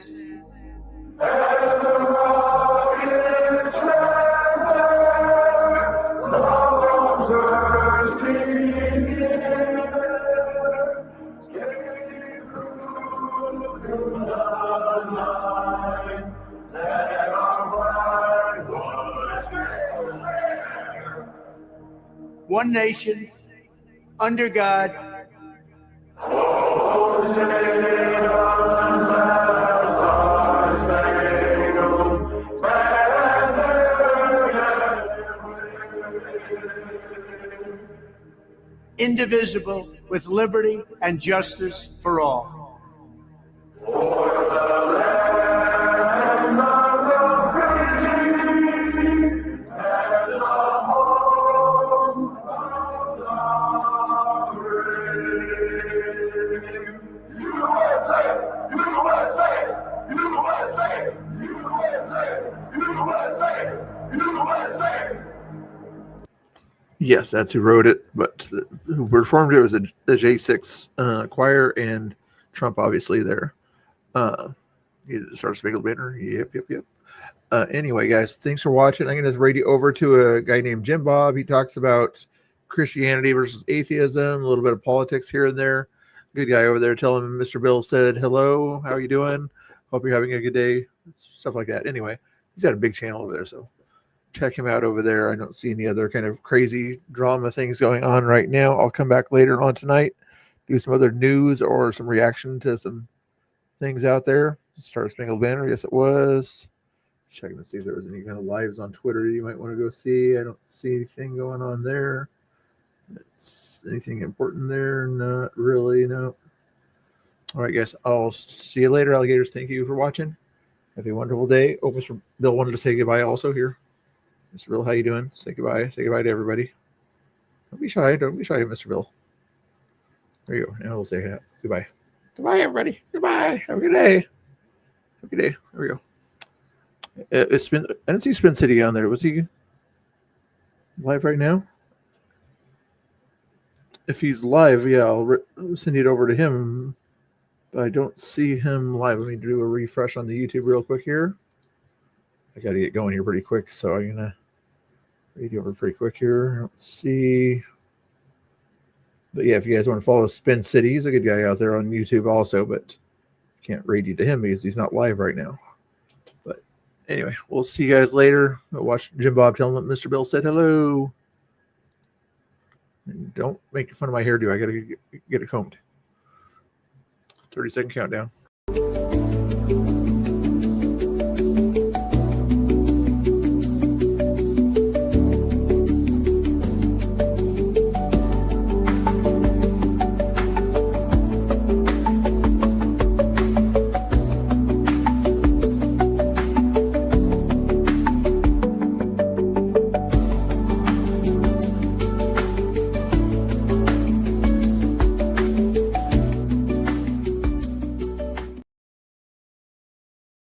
one nation, under God, indivisible, with liberty and justice for all. Yes, that's who wrote it, but who performed it was the J6 choir and Trump, obviously there. Star Spangled Banner. Yep. Anyway, guys, thanks for watching. I'm going to read you over to a guy named Jim Bob. He talks about Christianity versus atheism, a little bit of politics here and there. Good guy over there. Tell him Mr. Bill said hello. How are you doing? Hope you're having a good day. Stuff like that. Anyway, he's got a big channel over there, so check him out over there. I don't see any other kind of crazy drama things going on right now. I'll come back later on tonight, do some other news or some reaction to some things out there. Star Spangled Banner, yes it was. Checking to see if there was any kind of lives on Twitter you might want to go see. I don't see anything going on there. Anything important there? Not really, no. All right, guys, I'll see you later, alligators. Thank you for watching. Have a wonderful day. Oh, Mr. Bill wanted to say goodbye also here. Mr. Bill, how you doing? Say goodbye. Say goodbye to everybody. Don't be shy. Don't be shy, Mr. Bill. There you go. Now we'll say goodbye. Goodbye, everybody. Goodbye. Have a good day. Have a good day. There we go. I didn't see Spin City on there. Was he live right now? If he's live, yeah, I'll send it over to him. But I don't see him live. Let me do a refresh on the YouTube real quick here. I got to get going here pretty quick, so I'm gonna read you over pretty quick here. I don't see. But yeah, if you guys want to follow Spin City, he's a good guy out there on YouTube also, but can't read you to him because he's not live right now. But anyway, we'll see you guys later. I'll watch Jim Bob tell him that Mr. Bill said hello. And don't make fun of my hairdo. I got to get it combed. 30-second countdown.